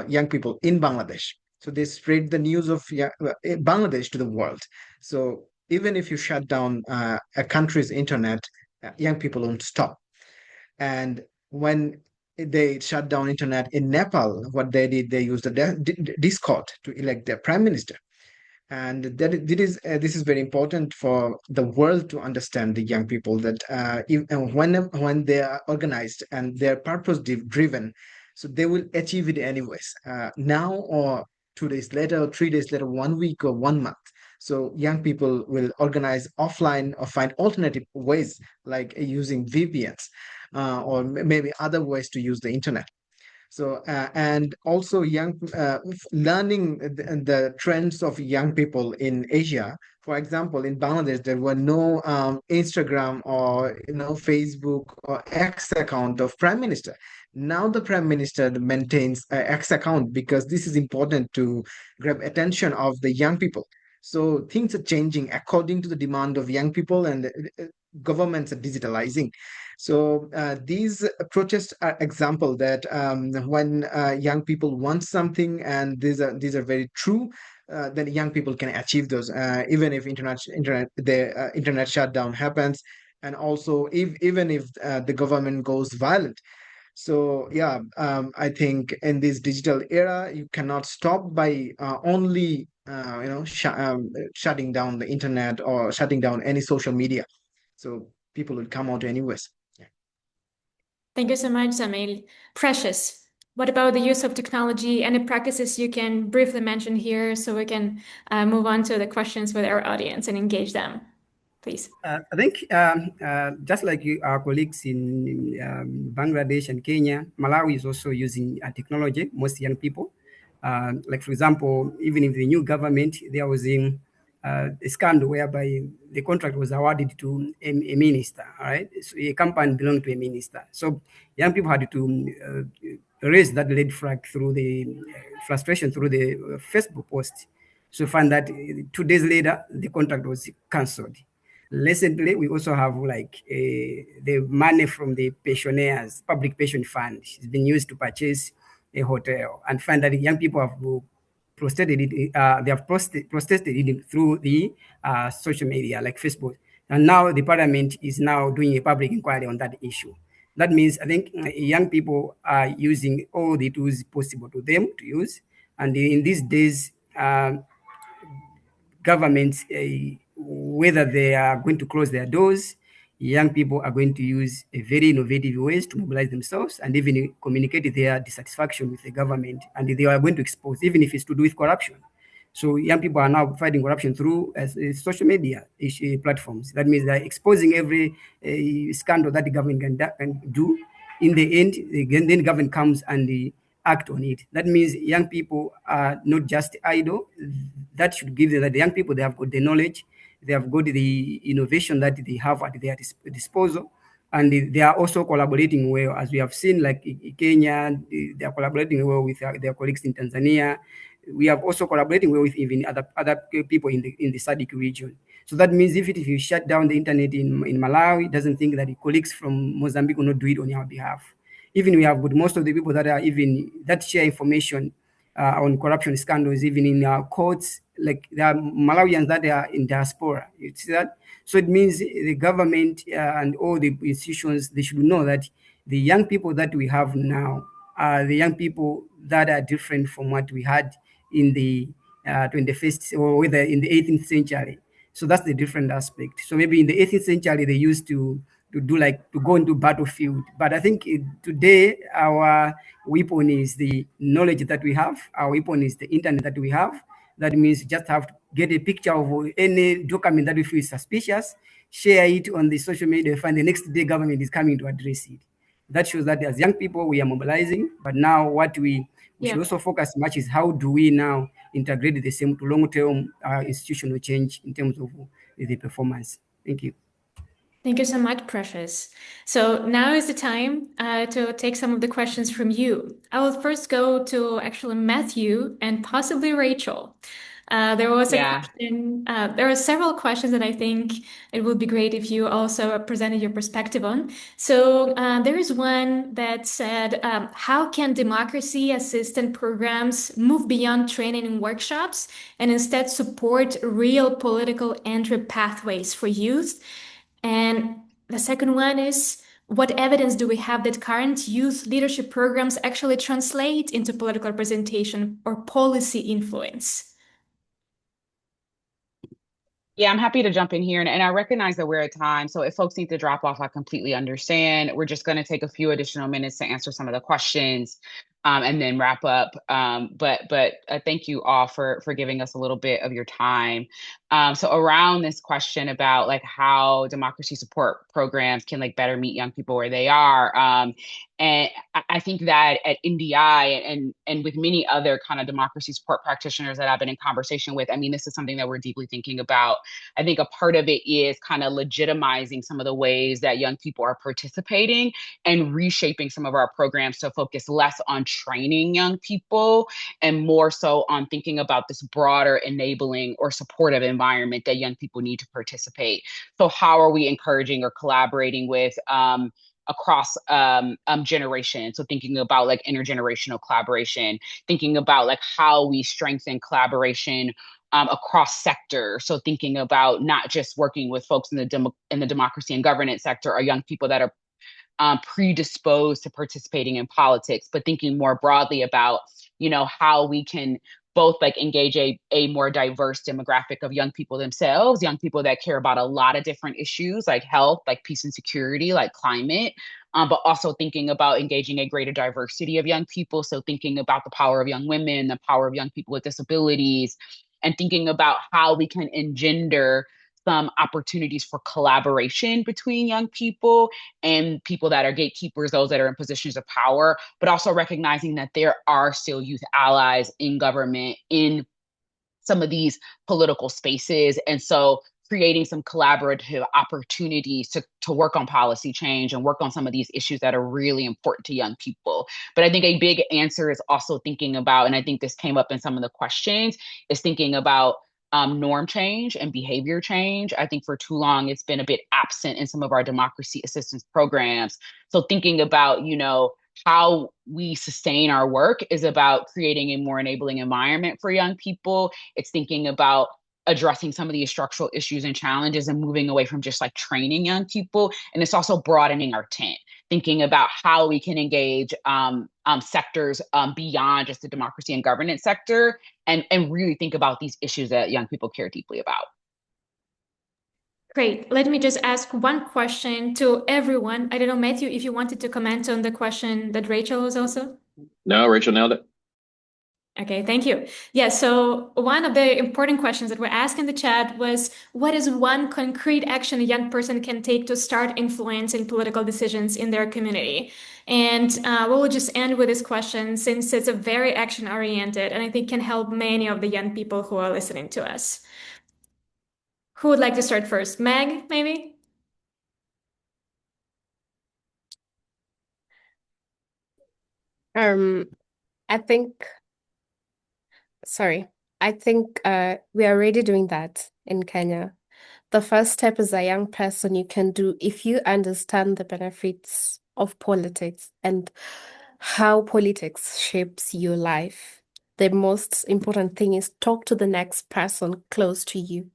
young people in Bangladesh. So they spread the news of Bangladesh to the world. So even if you shut down a country's internet, young people won't stop. And when they shut down internet in Nepal, what they did, they used the Discord to elect their prime minister. And this is very important for the world to understand the young people that when they are organized and they're purpose driven, so they will achieve it anyways. Now or 2 days later, or 3 days later, 1 week or 1 month. So young people will organize offline or find alternative ways like using VPNs or maybe other ways to use the internet. So, and also learning the trends of young people in Asia. For example, in Bangladesh, there were no Instagram or Facebook or X account of Prime Minister. Now the Prime Minister maintains a X account because this is important to grab attention of the young people. So things are changing according to the demand of young people, and governments are digitalizing. So these protests are example that when young people want something, and these are very true, then young people can achieve those, even if the internet shutdown happens, and also even if the government goes violent. So yeah, I think in this digital era, you cannot stop by only shutting down the internet or shutting down any social media. So people will come out anyways. Yeah. Thank you so much, Samil. Precious, what about the use of technology and the practices you can briefly mention here so we can move on to the questions with our audience and engage them, please? I think just like our colleagues in Bangladesh and Kenya, Malawi is also using technology, most young people. Like, for example, even in the new government, there was a scandal whereby the contract was awarded to a minister, all right? So a company belonged to a minister. So young people had to raise that red flag through the frustration through the Facebook post. So find that 2 days later, the contract was cancelled. Recently, we also have like the money from the pensioners, public pension fund, has been used to purchase a hotel, and find that young people have protested it. They have protested it through the social media like Facebook, and now the parliament is now doing a public inquiry on that issue. That means I think young people are using all the tools possible to them to use, and in these days. Governments, whether they are going to close their doors, young people are going to use a very innovative ways to mobilize themselves and even communicate their dissatisfaction with the government. And they are going to expose, even if it's to do with corruption. So young people are now fighting corruption through social media platforms. That means they're exposing every scandal that the government can do. In the end, then the government comes and act on it. That means young people are not just idle. That should give them that the young people, they have got the knowledge, they have got the innovation that they have at their disposal, and they are also collaborating well, as we have seen, like in Kenya, they are collaborating well with their colleagues in Tanzania. We have also collaborating well with even other people in the SADC region. So that means if you shut down the internet in Malawi, it doesn't think that the colleagues from Mozambique will not do it on your behalf. Even we have got most of the people that are even that share information on corruption scandals, even in our courts, like there are Malawians that are in diaspora. You see that? So it means the government and all the institutions, they should know that the young people that we have now are the young people that are different from what we had in the 21st or whether in the 18th century. So that's the different aspect. So maybe in the 18th century, they used to do like to go into battlefield. But I think today our weapon is the knowledge that we have. Our weapon is the internet that we have. That means you just have to get a picture of any document that we feel suspicious, share it on the social media, find the next day government is coming to address it. That shows that as young people, we are mobilizing. But now what we should also focus much is how do we now integrate the same to long-term institutional change in terms of the performance. Thank you. Thank you so much, Precious. So now is the time to take some of the questions from you. I will first go to actually Matthew and possibly Rachel. There was a question. There are several questions that I think it would be great if you also presented your perspective on. So there is one that said, how can democracy assistant programs move beyond training and workshops and instead support real political entry pathways for youth? And the second one is, what evidence do we have that current youth leadership programs actually translate into political representation or policy influence? Yeah, I'm happy to jump in here. And I recognize that we're at time. So if folks need to drop off, I completely understand. We're just going to take a few additional minutes to answer some of the questions and then wrap up. But thank you all for giving us a little bit of your time. So around this question about like how democracy support programs can like better meet young people where they are. And I think that at NDI and with many other kind of democracy support practitioners that I've been in conversation with, I mean, this is something that we're deeply thinking about. I think a part of it is kind of legitimizing some of the ways that young people are participating and reshaping some of our programs to focus less on training young people and more so on thinking about this broader enabling or supportive environment that young people need to participate. So how are we encouraging or collaborating with across generations? So thinking about like intergenerational collaboration, thinking about like how we strengthen collaboration across sectors. So thinking about not just working with folks in the democracy and governance sector or young people that are predisposed to participating in politics, but thinking more broadly about, how we can both like engage a more diverse demographic of young people themselves, young people that care about a lot of different issues like health, like peace and security, like climate, but also thinking about engaging a greater diversity of young people. So thinking about the power of young women, the power of young people with disabilities, and thinking about how we can engender some opportunities for collaboration between young people and people that are gatekeepers, those that are in positions of power, but also recognizing that there are still youth allies in government, in some of these political spaces. And so creating some collaborative opportunities to work on policy change and work on some of these issues that are really important to young people. But I think a big answer is also thinking about, and I think this came up in some of the questions, is thinking about norm change and behavior change. I think for too long it's been a bit absent in some of our democracy assistance programs. So thinking about, how we sustain our work is about creating a more enabling environment for young people. It's thinking about addressing some of these structural issues and challenges and moving away from just like training young people. And it's also broadening our tent, thinking about how we can engage sectors beyond just the democracy and governance sector and really think about these issues that young people care deeply about. Great. Let me just ask one question to everyone. I don't know, Matthew, if you wanted to comment on the question that Rachel was also. No, Rachel nailed it. Okay, thank you. Yeah, so one of the important questions that were asked in the chat was, what is one concrete action a young person can take to start influencing political decisions in their community? And we'll just end with this question since it's a very action-oriented and I think can help many of the young people who are listening to us. Who would like to start first? Meg, maybe? I think, sorry, I think we are already doing that in Kenya. The first step as a young person you can do if you understand the benefits of politics and how politics shapes your life. The most important thing is talk to the next person close to you.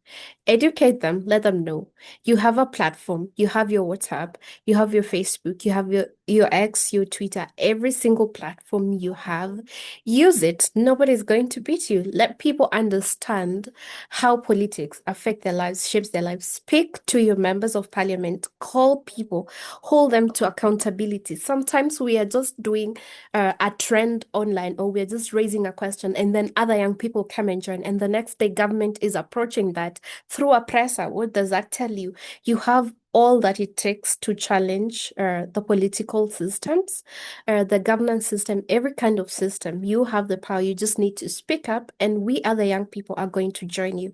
Educate them, let them know. You have a platform, you have your WhatsApp, you have your Facebook, you have your X, your Twitter, every single platform you have. Use it. Nobody's going to beat you. Let people understand how politics affect their lives, shapes their lives. Speak to your members of parliament, call people, hold them to accountability. Sometimes we are just doing a trend online or we're just raising a question and then other young people come and join and the next day government is approaching that through a presser. What does that tell you? You have all that it takes to challenge the political systems, the governance system, every kind of system. You have the power. You just need to speak up, and we other young people are going to join you.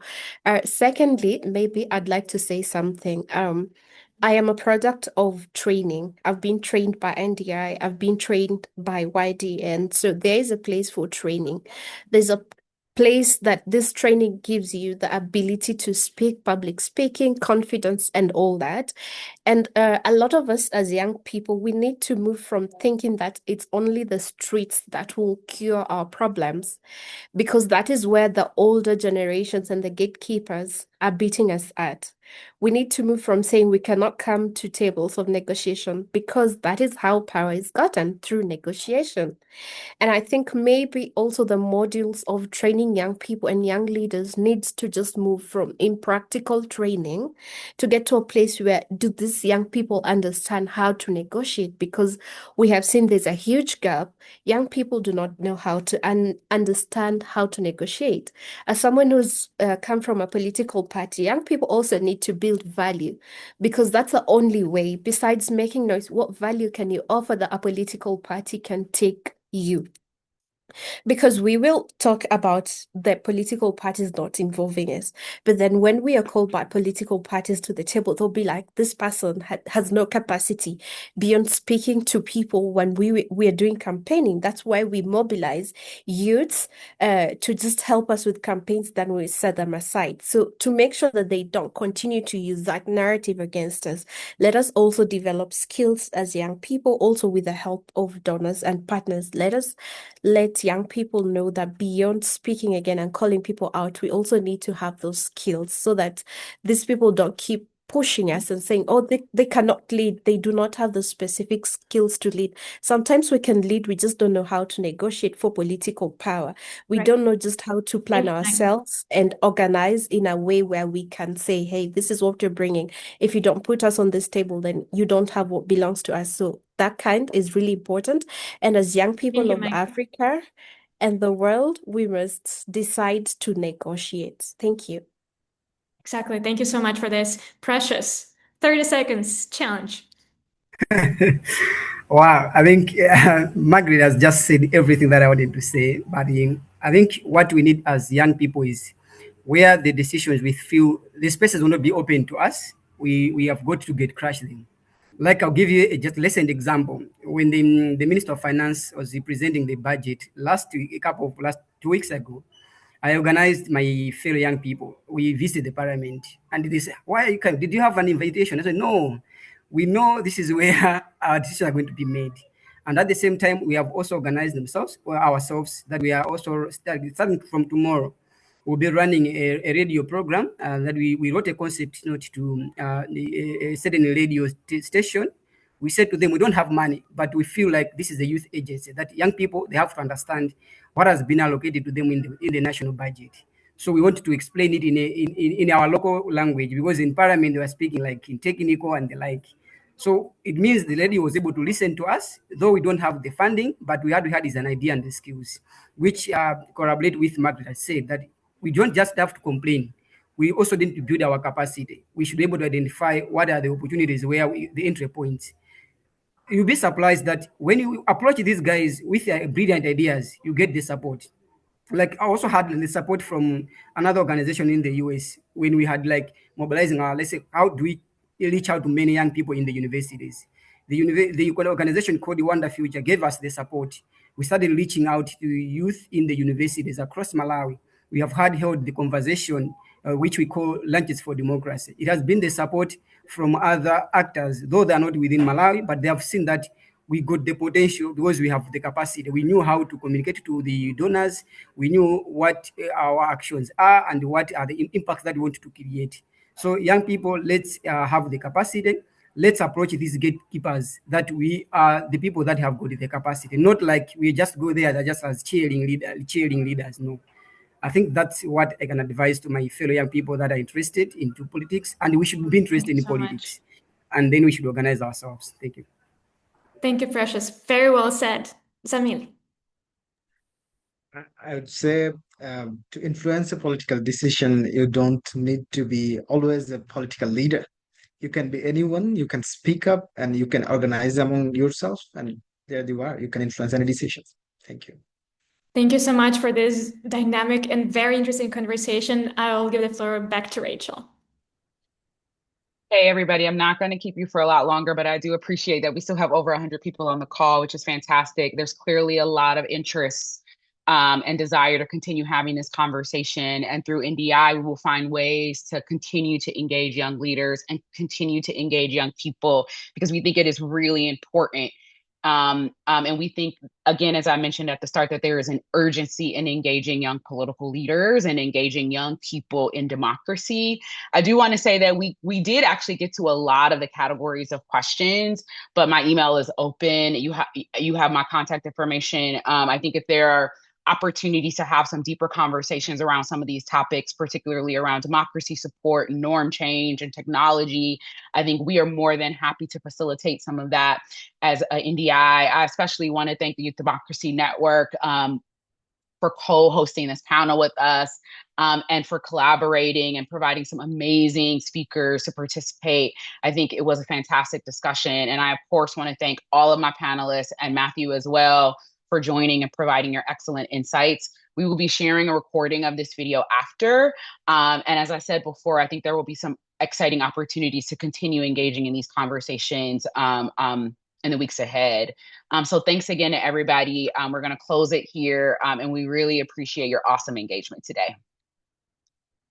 Secondly, maybe I'd like to say something. I am a product of training. I've been trained by NDI. I've been trained by YD. And so there is a place for training. There's a place that this training gives you the ability to speak, public speaking, confidence, and all that. And a lot of us as young people, we need to move from thinking that it's only the streets that will cure our problems, because that is where the older generations and the gatekeepers are beating us at. We need to move from saying we cannot come to tables of negotiation because that is how power is gotten through negotiation. And I think maybe also the modules of training young people and young leaders needs to just move from impractical training to get to a place where do these young people understand how to negotiate? Because we have seen there's a huge gap. Young people do not know how to understand how to negotiate. As someone who's come from a political party, young people also need to build value because that's the only way, besides making noise, what value can you offer that a political party can take you? Because we will talk about the political parties not involving us. But then when we are called by political parties to the table, they'll be like, this person has no capacity beyond speaking to people when we are doing campaigning. That's why we mobilize youths to just help us with campaigns, then we set them aside. So to make sure that they don't continue to use that narrative against us, let us also develop skills as young people, also with the help of donors and partners. Let young people know that beyond speaking again and calling people out, we also need to have those skills so that these people don't keep pushing us and saying, oh, they cannot lead. They do not have the specific skills to lead. Sometimes we can lead, we just don't know how to negotiate for political power. We don't know just how to plan ourselves and organize in a way where we can say, hey, this is what you're bringing. If you don't put us on this table, then you don't have what belongs to us. So that kind is really important. And as young people of Africa and the world, we must decide to negotiate. Thank you. Exactly. Thank you so much for this. Precious. 30 seconds challenge. Wow, I think Margaret has just said everything that I wanted to say. But I think what we need as young people is where the decisions we feel the spaces will not be open to us, we have got to get crushed in. Like I'll give you just recent example. When the Minister of Finance was presenting the budget last week, last 2 weeks ago, I organized my fellow young people. We visited the parliament and they said, why you can did you have an invitation? I said, no, we know this is where our decisions are going to be made. And at the same time, we have also organized themselves or ourselves that we are also starting from tomorrow. We'll be running a radio program that we wrote a concept note to a certain radio station. We said to them, we don't have money, but we feel like this is a youth agency, that young people, they have to understand what has been allocated to them in the national budget. So we want to explain it in our local language, because in parliament they were speaking like in technical and the like. So it means the lady was able to listen to us, though we don't have the funding, but we had is an idea and the skills, which corroborate with Margaret has said that we don't just have to complain. We also need to build our capacity. We should be able to identify what are the opportunities where the entry points. You'll be surprised that when you approach these guys with their brilliant ideas, you get the support. Like I also had the support from another organization in the US when we had like mobilizing our, let's say, how do we reach out to many young people in the universities? The organization called the Wonder Future gave us the support. We started reaching out to youth in the universities across Malawi. We have held the conversation, which we call Lunches for Democracy. It has been the support from other actors, though they are not within Malawi, but they have seen that we got the potential because we have the capacity. We knew how to communicate to the donors. We knew what our actions are and what are the impacts that we want to create. So young people, let's have the capacity. Let's approach these gatekeepers that we are the people that have got the capacity, not like we just go there just as cheering leaders. No. I think that's what I can advise to my fellow young people that are interested into politics, and we should be interested in politics, and then we should organize ourselves. Thank you. Thank you, Precious. Very well said. Zamil. I would say to influence a political decision, you don't need to be always a political leader. You can be anyone, you can speak up and you can organize among yourself, and there you are. You can influence any decisions. Thank you. Thank you so much for this dynamic and very interesting conversation. I'll give the floor back to Rachel. Hey, everybody, I'm not going to keep you for a lot longer, but I do appreciate that we still have over 100 people on the call, which is fantastic. There's clearly a lot of interest and desire to continue having this conversation. And through NDI, we will find ways to continue to engage young leaders and continue to engage young people, because we think it is really important And we think, again, as I mentioned at the start, that there is an urgency in engaging young political leaders and engaging young people in democracy. I do want to say that we did actually get to a lot of the categories of questions, but my email is open. You have my contact information. I think if there are opportunities to have some deeper conversations around some of these topics, particularly around democracy support, norm change, and technology, I think we are more than happy to facilitate some of that as a NDI. I especially want to thank the Youth Democracy Network for co-hosting this panel with us, and for collaborating and providing some amazing speakers to participate. I think it was a fantastic discussion. And I, of course, want to thank all of my panelists and Matthew as well for joining and providing your excellent insights. We will be sharing a recording of this video after. And as I said before, I think there will be some exciting opportunities to continue engaging in these conversations in the weeks ahead. So thanks again to everybody. We're going to close it here, and we really appreciate your awesome engagement today.